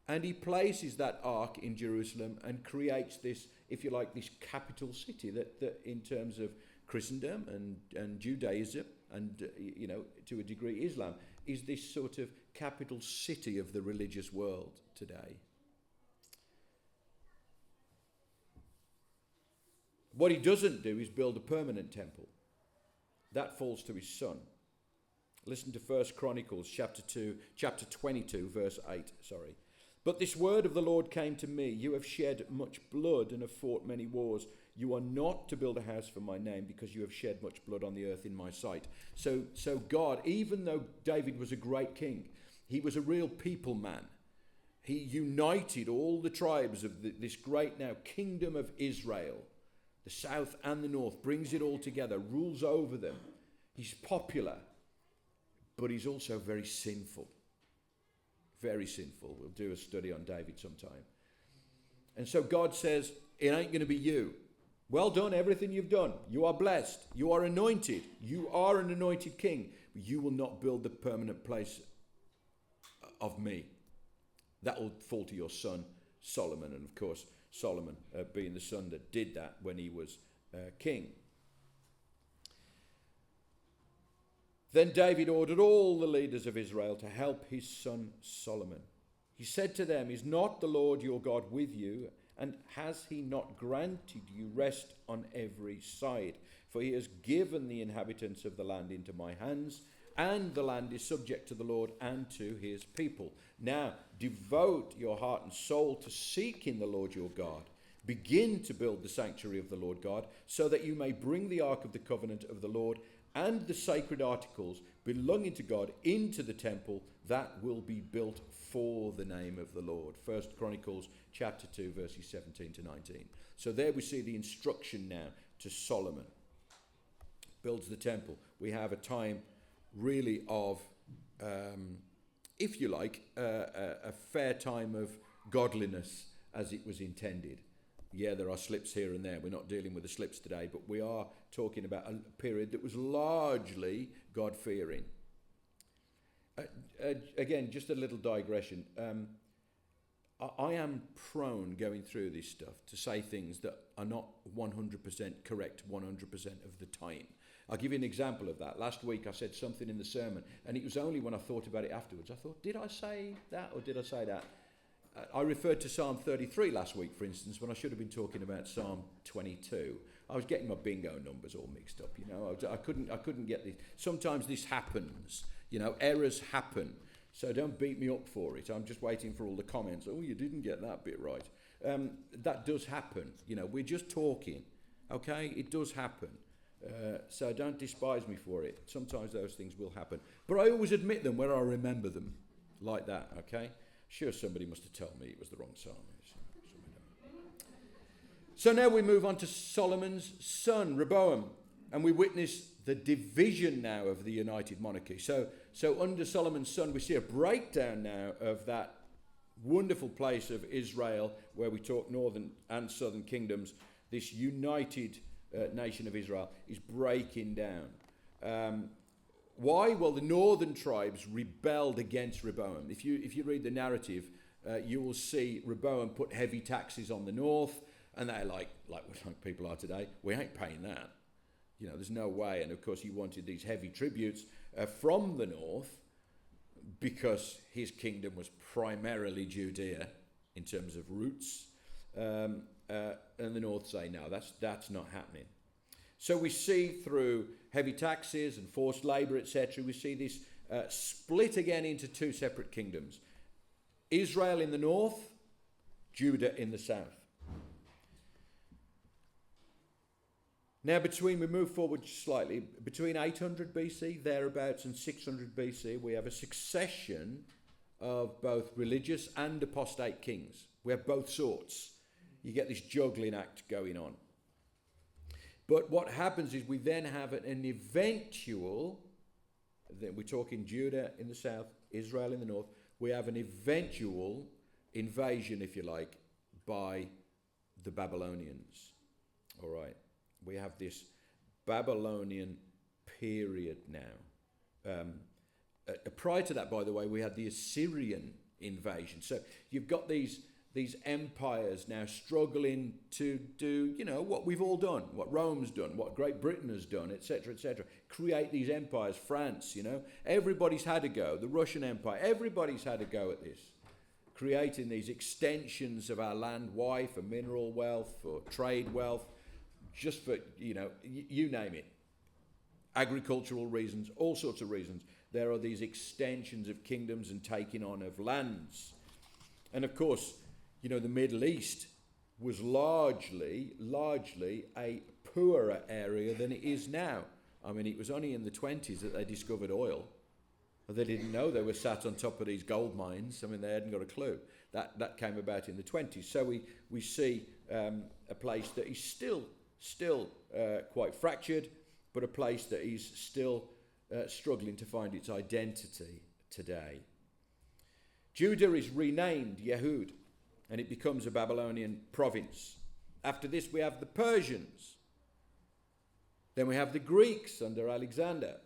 and he places that ark in Jerusalem and creates this, if you like, this capital city that in terms of Christendom and Judaism and, to a degree Islam, is this sort of capital city of the religious world today. What he doesn't do is build a permanent temple. That falls to his son. Listen to 1 Chronicles chapter 22, verse 8. But this word of the Lord came to me. You have shed much blood and have fought many wars. You are not to build a house for my name because you have shed much blood on the earth in my sight. So God, even though David was a great king, he was a real people man. He united all the tribes of this great now kingdom of Israel, the south and the north, brings it all together, rules over them. He's popular, but he's also very sinful. Very sinful. We'll do a study on David sometime. And so God says, it ain't going to be you. Well done, everything you've done. You are blessed. You are anointed. You are an anointed king. But you will not build the permanent place of me. That will fall to your son, Solomon. And of course, Solomon being the son that did that when he was king. Then David ordered all the leaders of Israel to help his son Solomon. He said to them, is not the Lord your God with you? And has he not granted you rest on every side? For he has given the inhabitants of the land into my hands, and the land is subject to the Lord and to his people. Now devote your heart and soul to seeking the Lord your God. Begin to build the sanctuary of the Lord God, so that you may bring the ark of the covenant of the Lord and the sacred articles belonging to God into the temple that will be built for the name of the Lord. 1 Chronicles chapter 2, verses 17 to 19. So there we see the instruction now to Solomon. Builds the temple. We have a time really of, if you like, a fair time of godliness as it was intended. Yeah, there are slips here and there. We're not dealing with the slips today, but we are talking about a period that was largely God-fearing. Again, just a little digression. I am prone, going through this stuff, to say things that are not 100% correct 100% of the time. I'll give you an example of that. Last week I said something in the sermon, and it was only when I thought about it afterwards. I thought, did I say that or did I say that? I referred to Psalm 33 last week, for instance, when I should have been talking about Psalm 22. I was getting my bingo numbers all mixed up, I couldn't get this. Sometimes this happens, errors happen. So don't beat me up for it. I'm just waiting for all the comments. Oh, you didn't get that bit right. That does happen. We're just talking, okay? It does happen. So don't despise me for it. Sometimes those things will happen. But I always admit them where I remember them, like that, okay? Sure, somebody must have told me it was the wrong psalm. So now we move on to Solomon's son, Rehoboam, and we witness the division now of the united monarchy. So under Solomon's son, we see a breakdown now of that wonderful place of Israel, where we talk northern and southern kingdoms, this united nation of Israel is breaking down. Why? Well, the northern tribes rebelled against Rehoboam. If you read the narrative, you will see Rehoboam put heavy taxes on the north, and they're like people are today. We ain't paying that. There's no way. And of course, he wanted these heavy tributes from the north, because his kingdom was primarily Judea in terms of roots, and the north say no, that's not happening. So we see through heavy taxes and forced labour, etc., we see this split again into two separate kingdoms: Israel in the north, Judah in the south. Now, we move forward slightly, between 800 BC, thereabouts, and 600 BC, we have a succession of both religious and apostate kings. We have both sorts. You get this juggling act going on. But what happens is we then have an eventual, we're talking Judah in the south, Israel in the north, we have an eventual invasion, if you like, by the Babylonians. All right. We have this Babylonian period now. Prior to that, by the way, we had the Assyrian invasion. So you've got these empires now struggling to do, what we've all done, what Rome's done, what Great Britain has done, etc., etc. Create these empires. France, everybody's had a go. The Russian Empire, everybody's had a go at this. Creating these extensions of our land. Why? For mineral wealth, for trade wealth, just for, you name it. Agricultural reasons, all sorts of reasons. There are these extensions of kingdoms and taking on of lands. And of course, the Middle East was largely a poorer area than it is now. I mean, it was only in the 20s that they discovered oil. They didn't know they were sat on top of these gold mines. I mean, they hadn't got a clue. That came about in the 20s. So we see a place that is still quite fractured, but a place that is still struggling to find its identity today. Judah is renamed Yehud, and it becomes a Babylonian province. After this, we have the Persians. Then we have the Greeks under Alexander.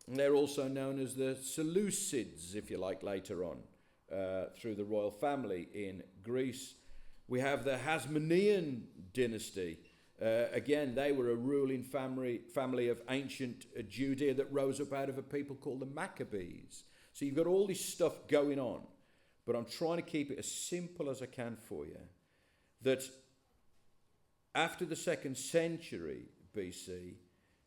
And they're also known as the Seleucids, if you like, later on, through the royal family in Greece. We have the Hasmonean dynasty. Again, they were a ruling family of ancient Judea that rose up out of a people called the Maccabees. So you've got all this stuff going on, but I'm trying to keep it as simple as I can for you. That after the 2nd century BC,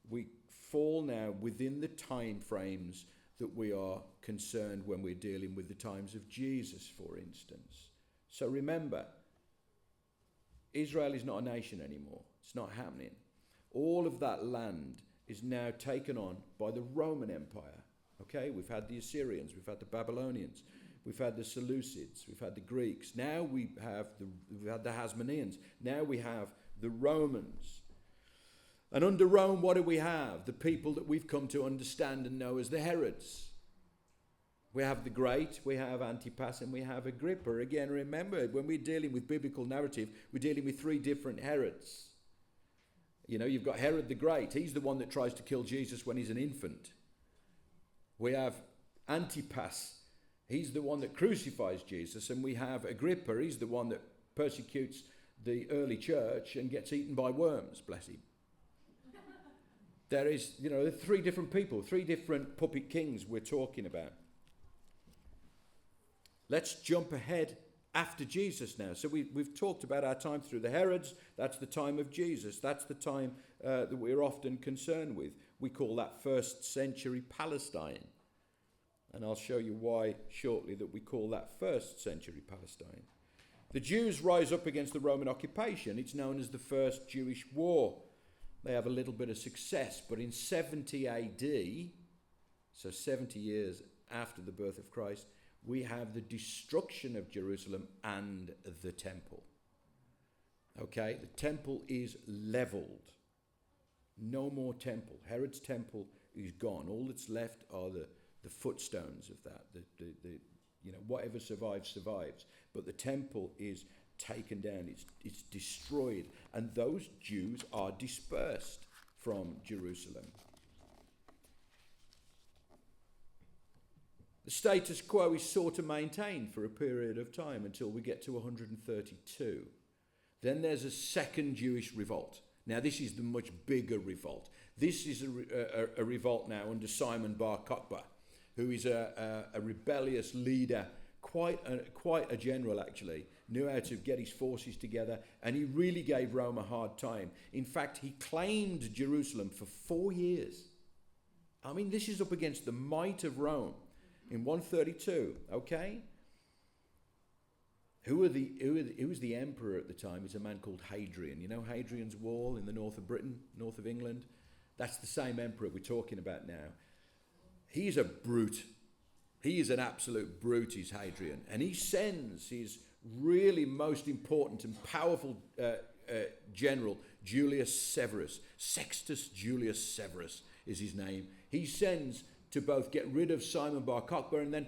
we fall now within the time frames that we are concerned when we're dealing with the times of Jesus, for instance. So remember, Israel is not a nation anymore. It's not happening. All of that land is now taken on by the Roman Empire. Okay, we've had the Assyrians, we've had the Babylonians, we've had the Seleucids, we've had the Greeks. Now we've had the Hasmoneans. Now we have the Romans. And under Rome, what do we have? The people that we've come to understand and know as the Herods. We have the Great, we have Antipas, and we have Agrippa. Again, remember, when we're dealing with biblical narrative, we're dealing with 3 different Herods. You've got Herod the Great. He's the one that tries to kill Jesus when he's an infant. We have Antipas. He's the one that crucifies Jesus. And we have Agrippa. He's the one that persecutes the early church and gets eaten by worms, bless him. There is, 3 different people, 3 different puppet kings we're talking about. Let's jump ahead after Jesus now. So we've talked about our time through the Herods. That's the time of Jesus. That's the time that we're often concerned with. We call that 1st century Palestine. And I'll show you why shortly that we call that 1st century Palestine. The Jews rise up against the Roman occupation. It's known as the First Jewish War. They have a little bit of success, but in 70 AD, so 70 years after the birth of Christ, we have the destruction of Jerusalem and the temple. Okay, the temple is leveled. No more temple. Herod's temple is gone. All that's left are the footstones of that, whatever survives, survives. But the temple is taken down, it's destroyed, and those Jews are dispersed from Jerusalem. The status quo is sort of maintained for a period of time until we get to 132. Then there's a second Jewish revolt. Now this is the much bigger revolt. This is a revolt now under Simon Bar Kokhba, who is a rebellious leader, quite a general actually, knew how to get his forces together, and he really gave Rome a hard time. In fact, he claimed Jerusalem for 4 years. I mean, this is up against the might of Rome in 132, okay? Who was the emperor at the time? It's a man called Hadrian. You know Hadrian's Wall in the north of Britain, north of England? That's the same emperor we're talking about now. He's a brute. He is an absolute brute, is Hadrian. And he sends his really most important and powerful general, Julius Severus. Sextus Julius Severus is his name. He sends to both get rid of Simon Bar Kokhba, and then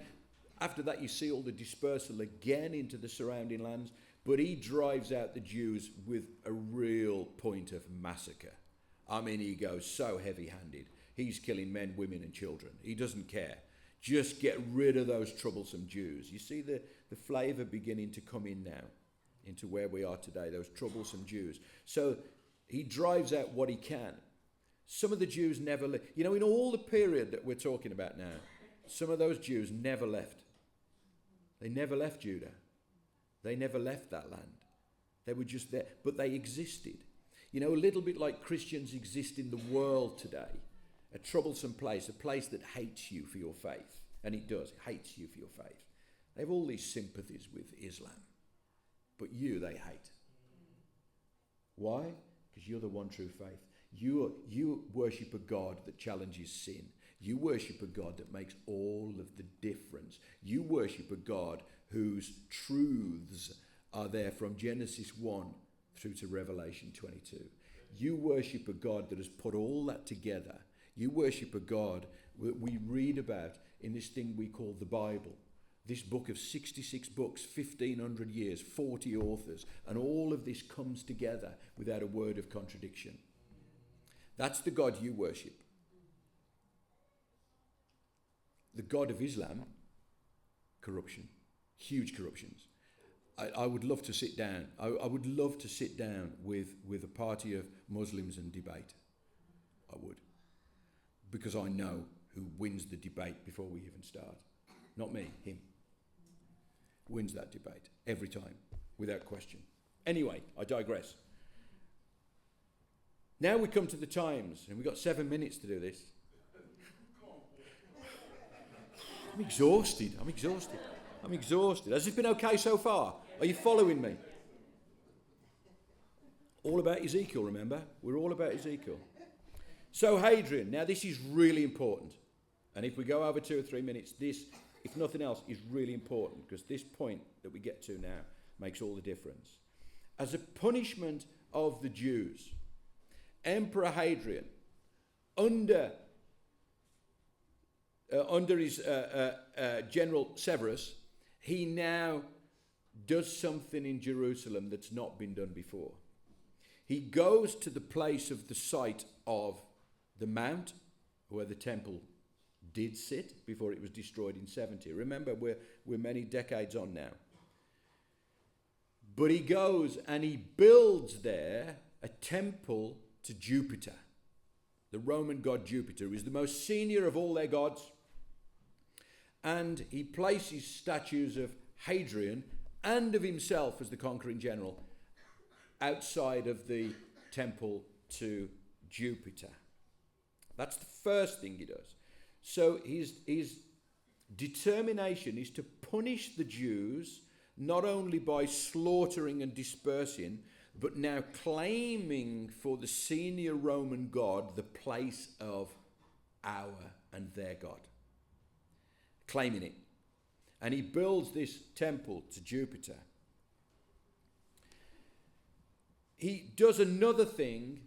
after that you see all the dispersal again into the surrounding lands. But he drives out the Jews with a real point of massacre. I mean, he goes so heavy-handed. He's killing men, women and children. He doesn't care. Just get rid of those troublesome Jews. You see the flavour beginning to come in now into where we are today, those troublesome Jews. So he drives out what he can. Some of the Jews never left. In all the period that we're talking about now, some of those Jews never left. They never left Judah. They never left that land. They were just there, but they existed. A little bit like Christians exist in the world today. A troublesome place, a place that hates you for your faith. And it does, it hates you for your faith. They have all these sympathies with Islam. But they hate. Why? Because you're the one true faith. You worship a God that challenges sin. You worship a God that makes all of the difference. You worship a God whose truths are there from Genesis 1 through to Revelation 22. You worship a God that has put all that together. You worship a God that we read about in this thing we call the Bible. This book of 66 books, 1,500 years, 40 authors, and all of this comes together without a word of contradiction. That's the God you worship. The God of Islam, corruption, huge corruptions. I would love to sit down. I would love to sit down with a party of Muslims and debate. I would. Because I know who wins the debate before we even start. Not me, him. Wins that debate every time, without question. Anyway, I digress. Now we come to the times, and we've got 7 minutes to do this. I'm exhausted. Has it been okay so far? Are you following me? All about Ezekiel, remember? We're all about Ezekiel. So Hadrian, now this is really important. And if we go over 2 or 3 minutes, this, if nothing else, is really important, because this point that we get to now makes all the difference. As a punishment of the Jews, Emperor Hadrian, under his General Severus, he now does something in Jerusalem that's not been done before. He goes to the place of the site of the mount where the temple did sit before it was destroyed in 70. Remember, we're many decades on now. But he goes and he builds there a temple to Jupiter, the Roman god Jupiter, who is the most senior of all their gods. And he places statues of Hadrian and of himself as the conquering general outside of the temple to Jupiter. That's the first thing he does. So his determination is to punish the Jews not only by slaughtering and dispersing, but now claiming for the senior Roman god the place of our and their God. Claiming it. And he builds this temple to Jupiter. He does another thing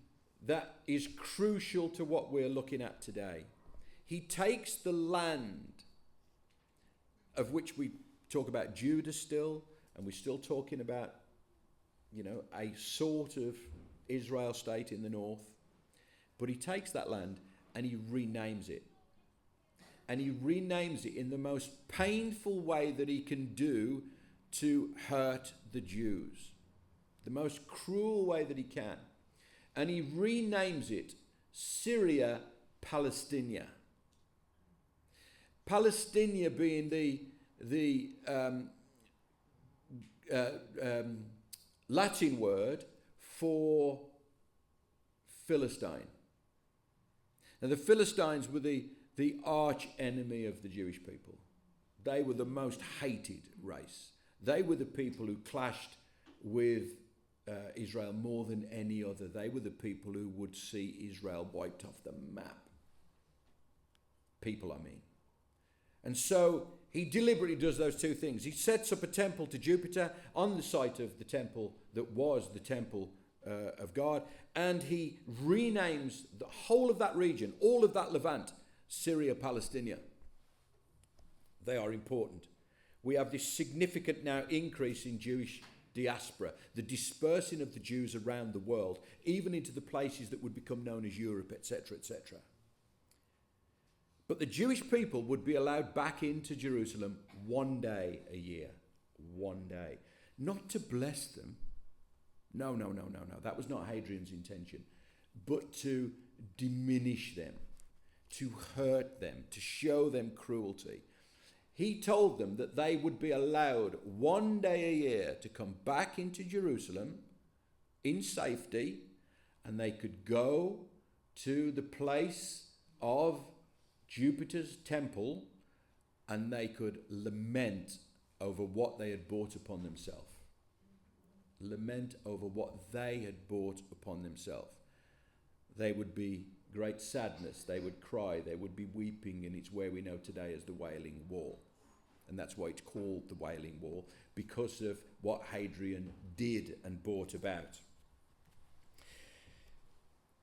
that is crucial to what we're looking at today. He takes the land of which we talk about Judah still, and we're still talking about, a sort of Israel state in the north. But he takes that land and he renames it. And he renames it in the most painful way that he can do to hurt the Jews. The most cruel way that he can. And he renames it Syria Palestina. Palestina being the Latin word for Philistine. Now the Philistines were the arch enemy of the Jewish people. They were the most hated race. They were the people who clashed with Israel more than any other. They were the people who would see Israel wiped off the map. People, I mean. And so he deliberately does those two things. He sets up a temple to Jupiter on the site of the temple that was the temple of God. And he renames the whole of that region, all of that Levant, Syria, Palestina. They are important. We have this significant now increase in Jewish diaspora, the dispersing of the Jews around the world, even into the places that would become known as Europe, etc., etc. But the Jewish people would be allowed back into Jerusalem one day a year. One day. Not to bless them. No. That was not Hadrian's intention. But to diminish them, to hurt them, to show them cruelty. He told them that they would be allowed one day a year to come back into Jerusalem in safety, and they could go to the place of Jupiter's temple, and they could lament over what they had brought upon themselves. Lament over what they had brought upon themselves. They would be great sadness, they would cry, they would be weeping, and it's where we know today as the Wailing Wall. And that's why it's called the Wailing Wall, because of what Hadrian did and brought about.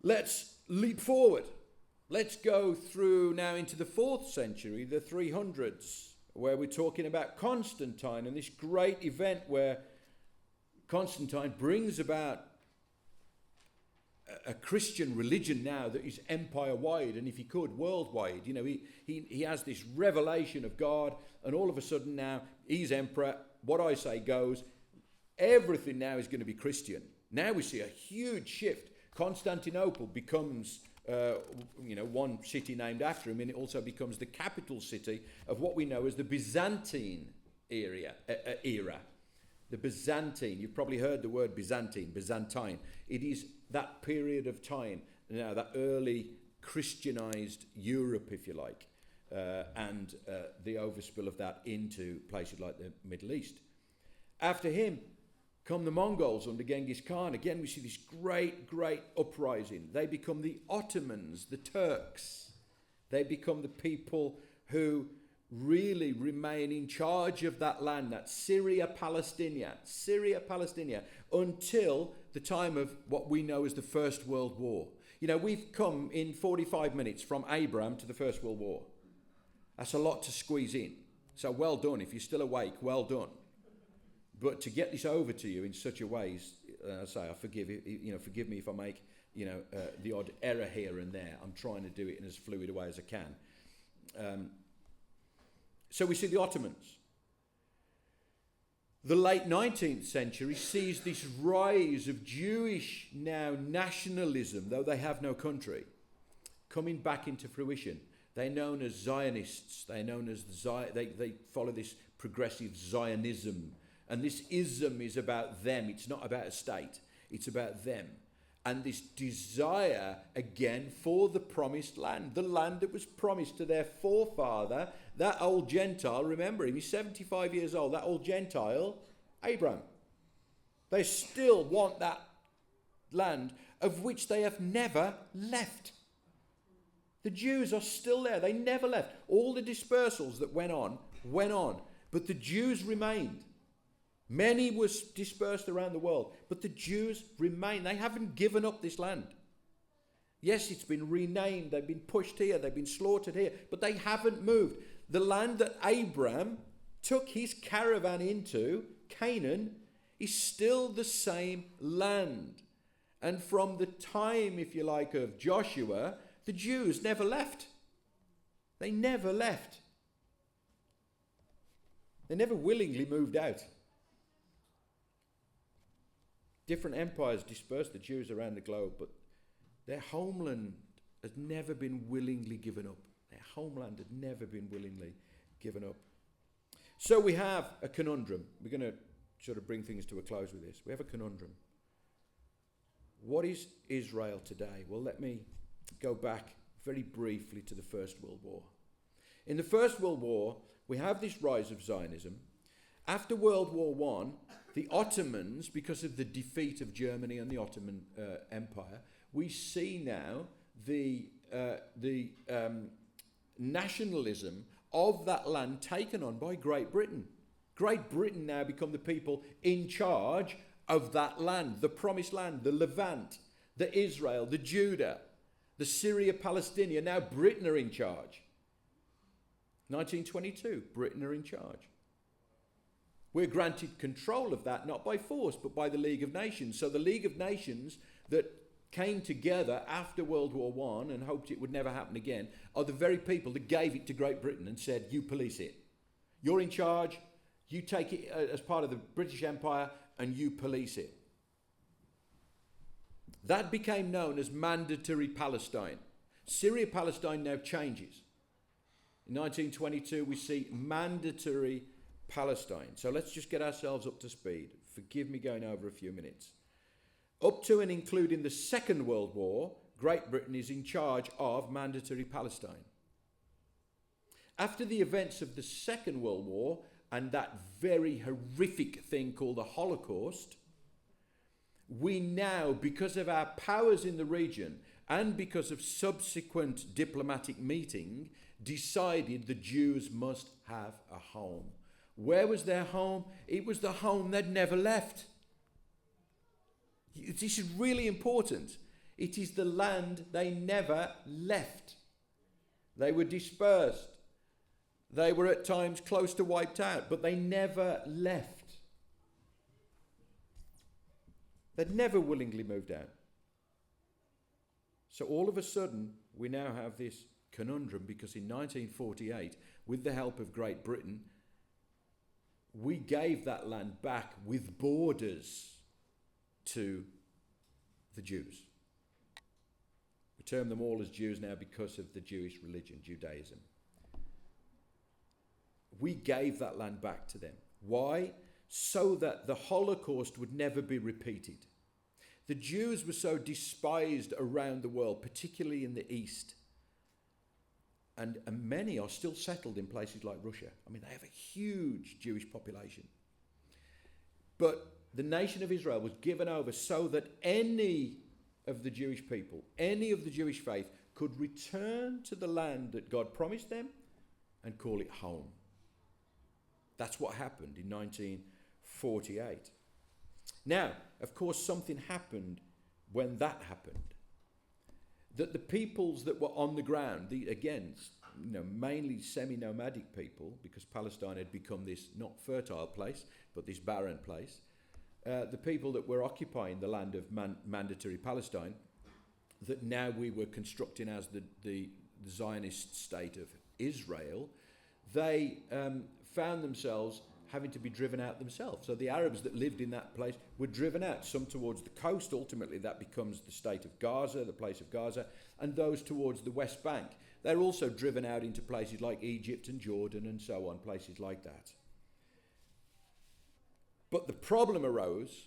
Let's leap forward. Let's go through now into the 4th century, the 300s, where we're talking about Constantine and this great event where Constantine brings about a Christian religion now that is empire-wide, and if he could, worldwide. He has this revelation of God, and all of a sudden now he's emperor. What I say goes. Everything now is going to be Christian. Now we see a huge shift. Constantinople becomes one city named after him, and it also becomes the capital city of what we know as the Byzantine era. The Byzantine, you've probably heard the word Byzantine. It is that period of time, that early Christianized Europe, if you like, and the overspill of that into places like the Middle East. After him come the Mongols under Genghis Khan. Again, we see this great, great uprising. They become the Ottomans, the Turks. They become the people who really remain in charge of that land, that Syria Palestina, until the time of what we know as the First World War. We've come in 45 minutes from Abraham to the First World War. That's a lot to squeeze in. So well done. If you're still awake, well done. But to get this over to you in such a way, I say, I forgive forgive me if I make, the odd error here and there. I'm trying to do it in as fluid a way as I can. So we see the Ottomans. The late 19th century sees this rise of Jewish now nationalism, though they have no country, coming back into fruition. They're known as Zionists. They're known as they follow this progressive Zionism. And this ism is about them. It's not about a state. It's about them. And this desire, again, for the promised land, the land that was promised to their forefather, that old Gentile, remember him, he's 75 years old, that old Gentile, Abraham. They still want that land of which they have never left. The Jews are still there. They never left. All the dispersals that went on, but the Jews remained. Many was dispersed around the world, but the Jews remain. They haven't given up this land. Yes, it's been renamed. They've been pushed here. They've been slaughtered here, but they haven't moved. The land that Abraham took his caravan into Canaan is still the same land. And from the time, if you like, of Joshua, the Jews never left. They never left. They never willingly moved out. Different empires dispersed the Jews around the globe, but their homeland has never been willingly given up. Their homeland had never been willingly given up. So we have a conundrum. We're going to sort of bring things to a close with this. We have a conundrum. What is Israel today? Well, let me go back very briefly to the First World War. In the First World War, we have this rise of Zionism. After World War I, the Ottomans, because of the defeat of Germany and the Ottoman Empire, we see now the nationalism of that land taken on by Great Britain. Great Britain now become the people in charge of that land, the Promised Land, the Levant, the Israel, the Judah, the Syria, Palestine. Now Britain are in charge. 1922, Britain are in charge. We're granted control of that, not by force, but by the League of Nations. So the League of Nations that came together after World War I and hoped it would never happen again are the very people that gave it to Great Britain and said, you police it. You're in charge. You take it as part of the British Empire and you police it. That became known as Mandatory Palestine. Syria, Palestine now changes. In 1922, we see Mandatory Palestine. So let's just get ourselves up to speed. Forgive me going over a few minutes. Up to and including the Second World War, Great Britain is in charge of Mandatory Palestine. After the events of the Second World War and that very horrific thing called the Holocaust, we now, because of our powers in the region and because of subsequent diplomatic meeting, decided the Jews must have a home. Where was their home? It was the home they'd never left. This is really important. It is the land they never left. They were dispersed. They were at times close to wiped out, but they never left. They'd never willingly moved out. So all of a sudden, we now have this conundrum because in 1948, with the help of Great Britain, we gave that land back with borders to the Jews. We term them all as Jews now because of the Jewish religion, Judaism. We gave that land back to them. Why? So that the Holocaust would never be repeated. The Jews were so despised around the world, particularly in the East. And many are still settled in places like Russia. I mean, they have a huge Jewish population. But the nation of Israel was given over so that any of the Jewish people, any of the Jewish faith, could return to the land that God promised them and call it home. That's what happened in 1948. Now, of course, something happened when that happened. That the peoples that were on the ground, mainly semi-nomadic people, because Palestine had become this not fertile place, but this barren place, the people that were occupying the land of Mandatory Palestine, that now we were constructing as the Zionist state of Israel, they found themselves having to be driven out themselves. So the Arabs that lived in that place were driven out, some towards the coast. Ultimately, that becomes the state of Gaza, the place of Gaza, and those towards the West Bank. They're also driven out into places like Egypt and Jordan and so on, places like that. But the problem arose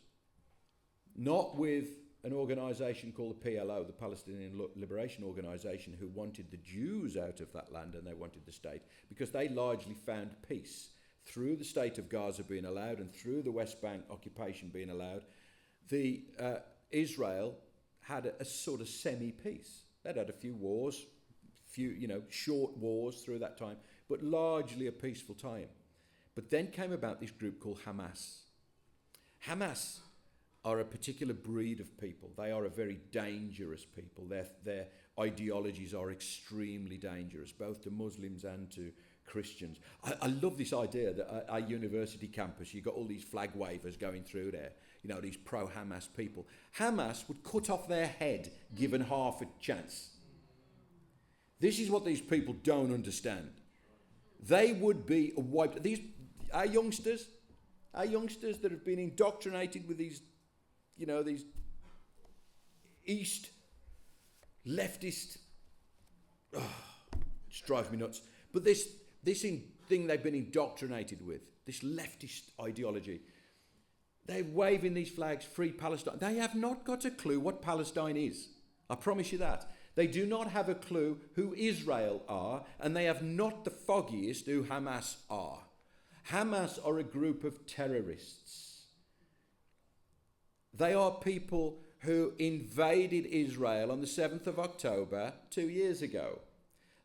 not with an organisation called the PLO, the Palestinian Liberation Organisation, who wanted the Jews out of that land and they wanted the state, because they largely found peace through the state of Gaza being allowed and through the West Bank occupation being allowed. Israel had a sort of semi-peace. They'd had a few wars, short wars through that time, but largely a peaceful time. But then came about this group called Hamas. Hamas are a particular breed of people. They are a very dangerous people. They're ideologies are extremely dangerous, both to Muslims and to Christians. I love this idea that at our university campus, you've got all these flag wavers going through there, you know, these pro-Hamas people. Hamas would cut off their head given half a chance. This is what these people don't understand. They would be wiped. Our youngsters that have been indoctrinated with these, you know, these East leftist, it drives me nuts. But this thing they've been indoctrinated with, this leftist ideology, they're waving these flags, free Palestine. They have not got a clue what Palestine is. I promise you that. They do not have a clue who Israel are, and they have not the foggiest who Hamas are. Hamas are a group of terrorists. They are people who invaded Israel on the 7th of October 2 years ago.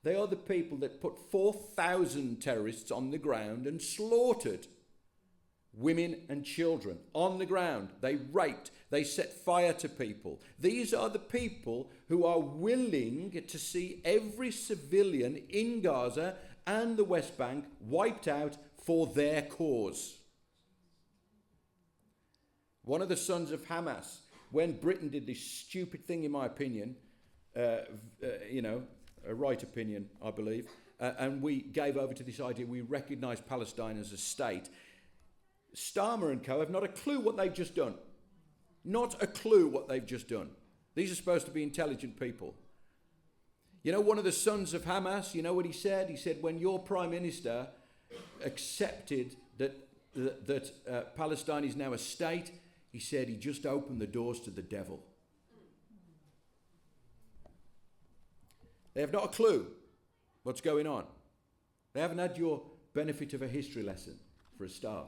They are the people that put 4,000 terrorists on the ground and slaughtered women and children on the ground. They raped, they set fire to people. These are the people who are willing to see every civilian in Gaza and the West Bank wiped out for their cause. One of the sons of Hamas, when Britain did this stupid thing, in my opinion, you know, a right opinion, I believe, and we gave over to this idea, we recognised Palestine as a state. Starmer and co have not a clue what they've just done. Not a clue what they've just done. These are supposed to be intelligent people. You know, one of the sons of Hamas, you know what he said? He said, when your prime minister accepted that Palestine is now a state, he said he just opened the doors to the devil. They have not a clue what's going on. They haven't had your benefit of a history lesson, for a start.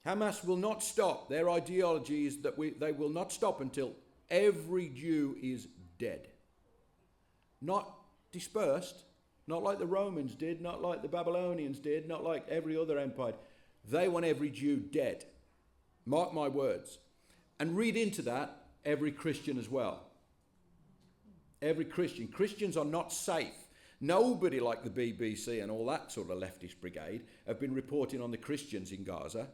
Hamas will not stop. Their ideology is that they will not stop until every Jew is dead. Not dispersed, not like the Romans did, not like the Babylonians did, not like every other empire. They want every Jew dead. Mark my words. And read into that every Christian as well. Every Christian. Christians are not safe. Nobody like the BBC and all that sort of leftist brigade have been reporting on the Christians in Gaza.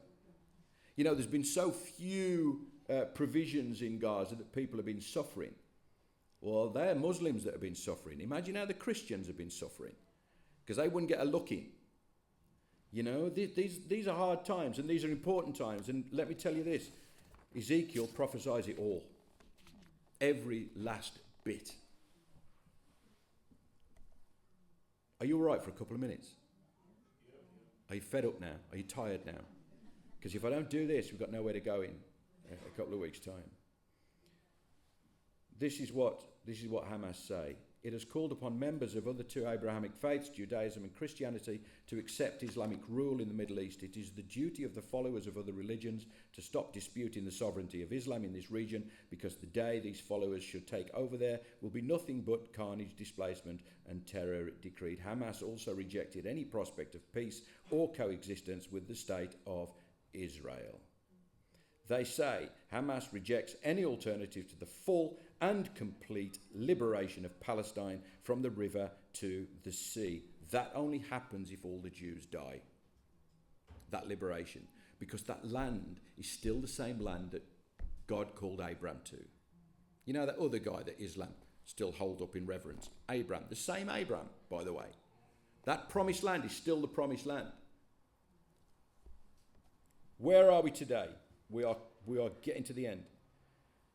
You know, there's been so few provisions in Gaza that people have been suffering. Well, they're Muslims that have been suffering. Imagine how the Christians have been suffering, because they wouldn't get a look in. You know, these are hard times, and these are important times. And let me tell you this, Ezekiel prophesies it all. Every last bit. Are you all right for a couple of minutes? Are you fed up now? Are you tired now? Because if I don't do this, we've got nowhere to go in a couple of weeks' time. This is what Hamas say. It has called upon members of other two Abrahamic faiths, Judaism and Christianity, to accept Islamic rule in the Middle East. It is the duty of the followers of other religions to stop disputing the sovereignty of Islam in this region, because the day these followers should take over there will be nothing but carnage, displacement and terror, it decreed. Hamas also rejected any prospect of peace or coexistence with the state of Israel. They say Hamas rejects any alternative to the full and complete liberation of Palestine from the river to the sea. That only happens if all the Jews die. That liberation. Because that land is still the same land that God called Abraham to. You know, that other guy that Islam still hold up in reverence. Abraham. The same Abraham, by the way. That promised land is still the promised land. Where are we today? We are getting to the end.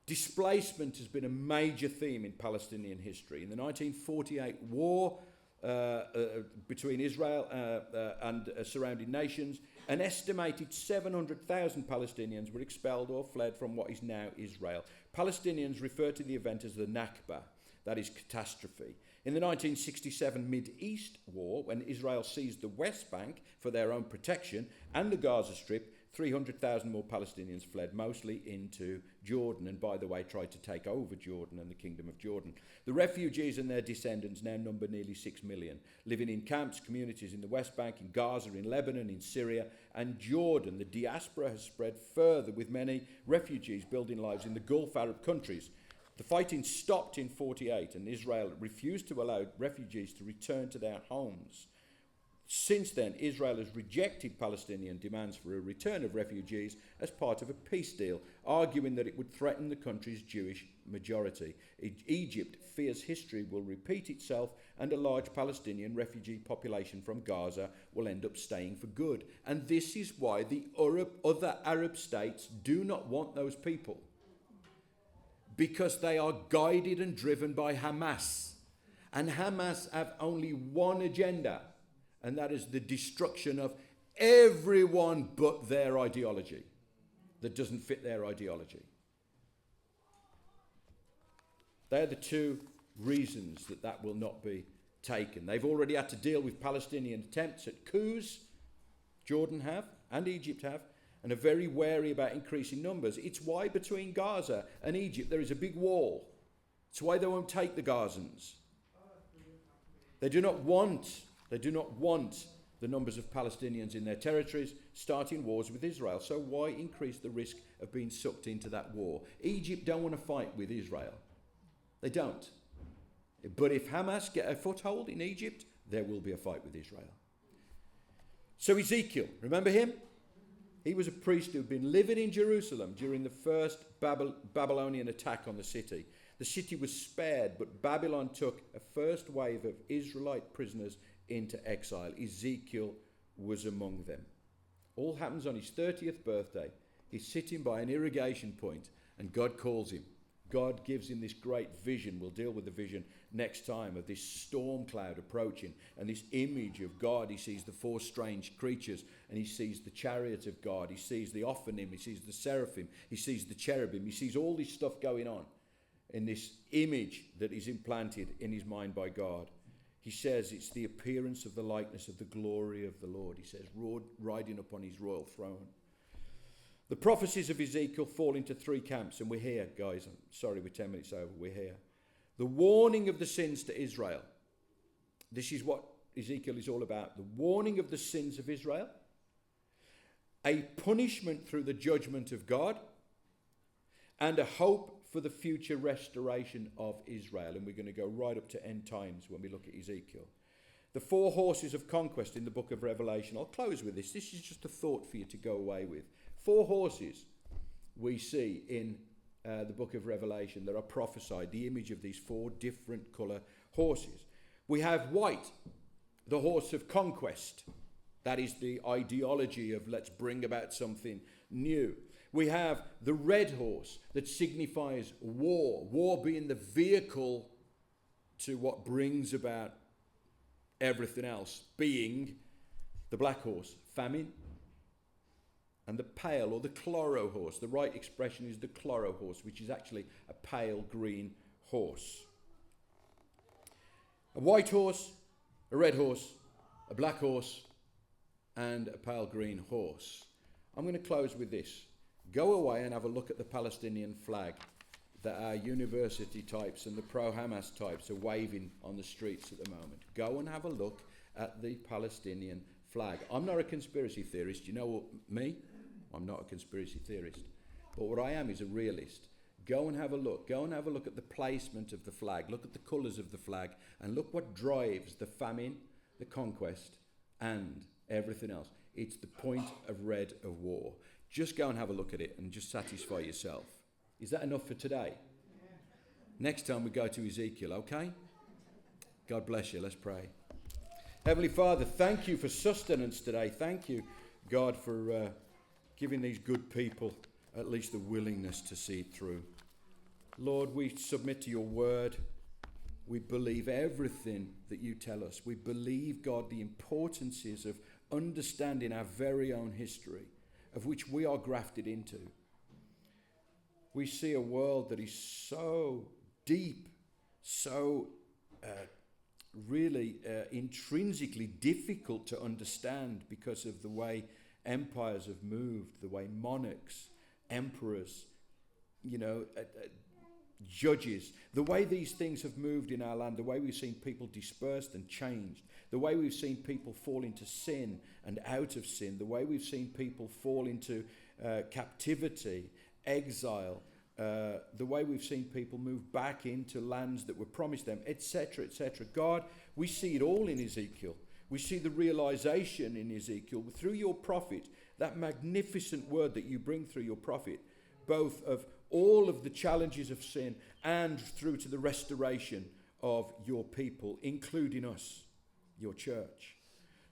Displacement has been a major theme in Palestinian history. In the 1948 war between Israel and surrounding nations, an estimated 700,000 Palestinians were expelled or fled from what is now Israel. Palestinians refer to the event as the Nakba, that is catastrophe. In the 1967 Mid-East war, when Israel seized the West Bank for their own protection and the Gaza Strip, 300,000 more Palestinians fled, mostly into Jordan, and by the way, tried to take over Jordan and the Kingdom of Jordan. The refugees and their descendants now number nearly 6 million, living in camps, communities in the West Bank, in Gaza, in Lebanon, in Syria, and Jordan. The diaspora has spread further, with many refugees building lives in the Gulf Arab countries. The fighting stopped in 1948, and Israel refused to allow refugees to return to their homes. Since then, Israel has rejected Palestinian demands for a return of refugees as part of a peace deal, arguing that it would threaten the country's Jewish majority. Egypt fears history will repeat itself and a large Palestinian refugee population from Gaza will end up staying for good. And this is why the other Arab states do not want those people, because they are guided and driven by Hamas. And Hamas have only one agenda, and that is the destruction of everyone but their ideology that doesn't fit their ideology. They're the two reasons that will not be taken. They've already had to deal with Palestinian attempts at coups. Jordan have, and Egypt have, and are very wary about increasing numbers. It's why between Gaza and Egypt there is a big wall. It's why they won't take the Gazans. They do not want the numbers of Palestinians in their territories starting wars with Israel. So why increase the risk of being sucked into that war? Egypt don't want to fight with Israel. They don't. But if Hamas get a foothold in Egypt, there will be a fight with Israel. So Ezekiel, remember him? He was a priest who had been living in Jerusalem during the first Babylonian attack on the city. The city was spared, but Babylon took a first wave of Israelite prisoners into exile. Ezekiel was among them. All happens on his 30th birthday. He's sitting by an irrigation point and God calls him. God gives him this great vision. We'll deal with the vision next time, of this storm cloud approaching and this image of God. He sees the four strange creatures and he sees the chariot of God. He sees the Ophanim, he sees the seraphim, he sees the cherubim. He sees all this stuff going on in this image that is implanted in his mind by God. He says it's the appearance of the likeness of the glory of the Lord. He says, riding upon his royal throne. The prophecies of Ezekiel fall into three camps, and we're here, guys. I'm sorry, we're 10 minutes over. We're here. The warning of the sins to Israel. This is what Ezekiel is all about. The warning of the sins of Israel. A punishment through the judgment of God. And a hope for the future restoration of Israel. And we're going to go right up to end times when we look at Ezekiel. The four horses of conquest in the book of Revelation. I'll close with this. This is just a thought for you to go away with. Four horses we see in the book of Revelation that are prophesied, the image of these four different colour horses. We have white, the horse of conquest. That is the ideology of let's bring about something new. We have the red horse that signifies war being the vehicle to what brings about everything else, being the black horse, famine, and the pale or the chloro horse. The right expression is the chloro horse, which is actually a pale green horse. A white horse, a red horse, a black horse, and a pale green horse. I'm going to close with this. Go away and have a look at the Palestinian flag that our university types and the pro-Hamas types are waving on the streets at the moment. Go and have a look at the Palestinian flag. I'm not a conspiracy theorist. You know what, me? I'm not a conspiracy theorist. But what I am is a realist. Go and have a look. Go and have a look at the placement of the flag. Look at the colours of the flag and look what drives the famine, the conquest, and everything else. It's the point of red of war. Just go and have a look at it and just satisfy yourself. Is that enough for today? Next time we go to Ezekiel, okay? God bless you. Let's pray. Heavenly Father, thank you for sustenance today. Thank you, God, for giving these good people at least the willingness to see it through. Lord, we submit to your word. We believe everything that you tell us. We believe, God, the importances of understanding our very own history, of which we are grafted into. We see a world that is so deep, so really intrinsically difficult to understand because of the way empires have moved, the way monarchs, emperors, judges, the way these things have moved in our land, the way we've seen people dispersed and changed, the way we've seen people fall into sin and out of sin, the way we've seen people fall into captivity, exile, the way we've seen people move back into lands that were promised them, etc., etc. God, we see it all in Ezekiel. We see the realization in Ezekiel through your prophet, that magnificent word that you bring through your prophet, both of all of the challenges of sin and through to the restoration of your people, including us, your church.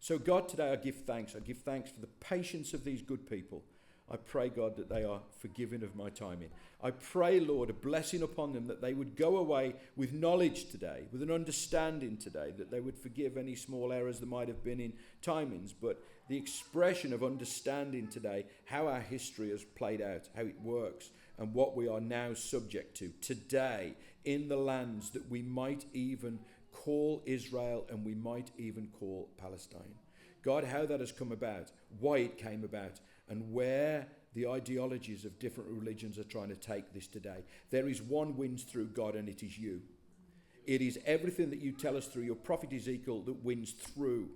So God, today I give thanks. I give thanks for the patience of these good people. I pray, God, that they are forgiven of my timing. I pray, Lord, a blessing upon them, that they would go away with knowledge today, with an understanding today, that they would forgive any small errors there might have been in timings, but the expression of understanding today, how our history has played out, how it works, and what we are now subject to today in the lands that we might even call Israel and we might even call Palestine. God, how that has come about, why it came about, and where the ideologies of different religions are trying to take this today. There is one wins through, God, and it is you. It is everything that you tell us through your prophet Ezekiel that wins through.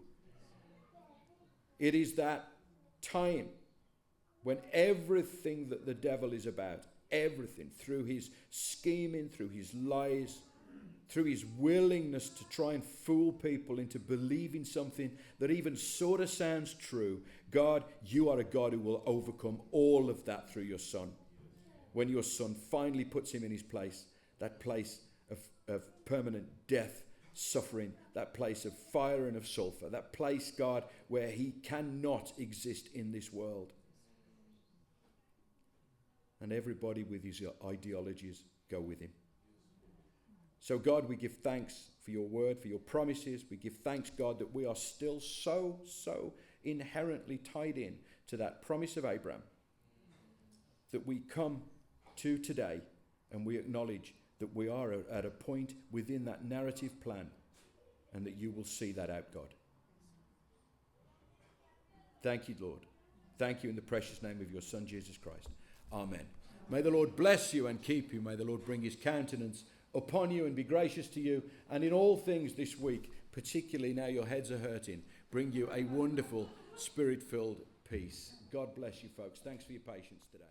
It is that time when everything that the devil is about, everything, through his scheming, through his lies, through his willingness to try and fool people into believing something that even sort of sounds true, God, you are a God who will overcome all of that through your Son. When your Son finally puts him in his place, that place of permanent death, suffering, that place of fire and of sulfur, that place, God, where he cannot exist in this world. And everybody with his ideologies go with him. So, God, we give thanks for your word, for your promises. We give thanks, God, that we are still so inherently tied in to that promise of Abraham, that we come to today and we acknowledge that we are at a point within that narrative plan and that you will see that out, God. Thank you, Lord. Thank you in the precious name of your Son, Jesus Christ. Amen. May the Lord bless you and keep you. May the Lord bring his countenance upon you and be gracious to you. And in all things this week, particularly now your heads are hurting, bring you a wonderful spirit-filled peace. God bless you, folks. Thanks for your patience today.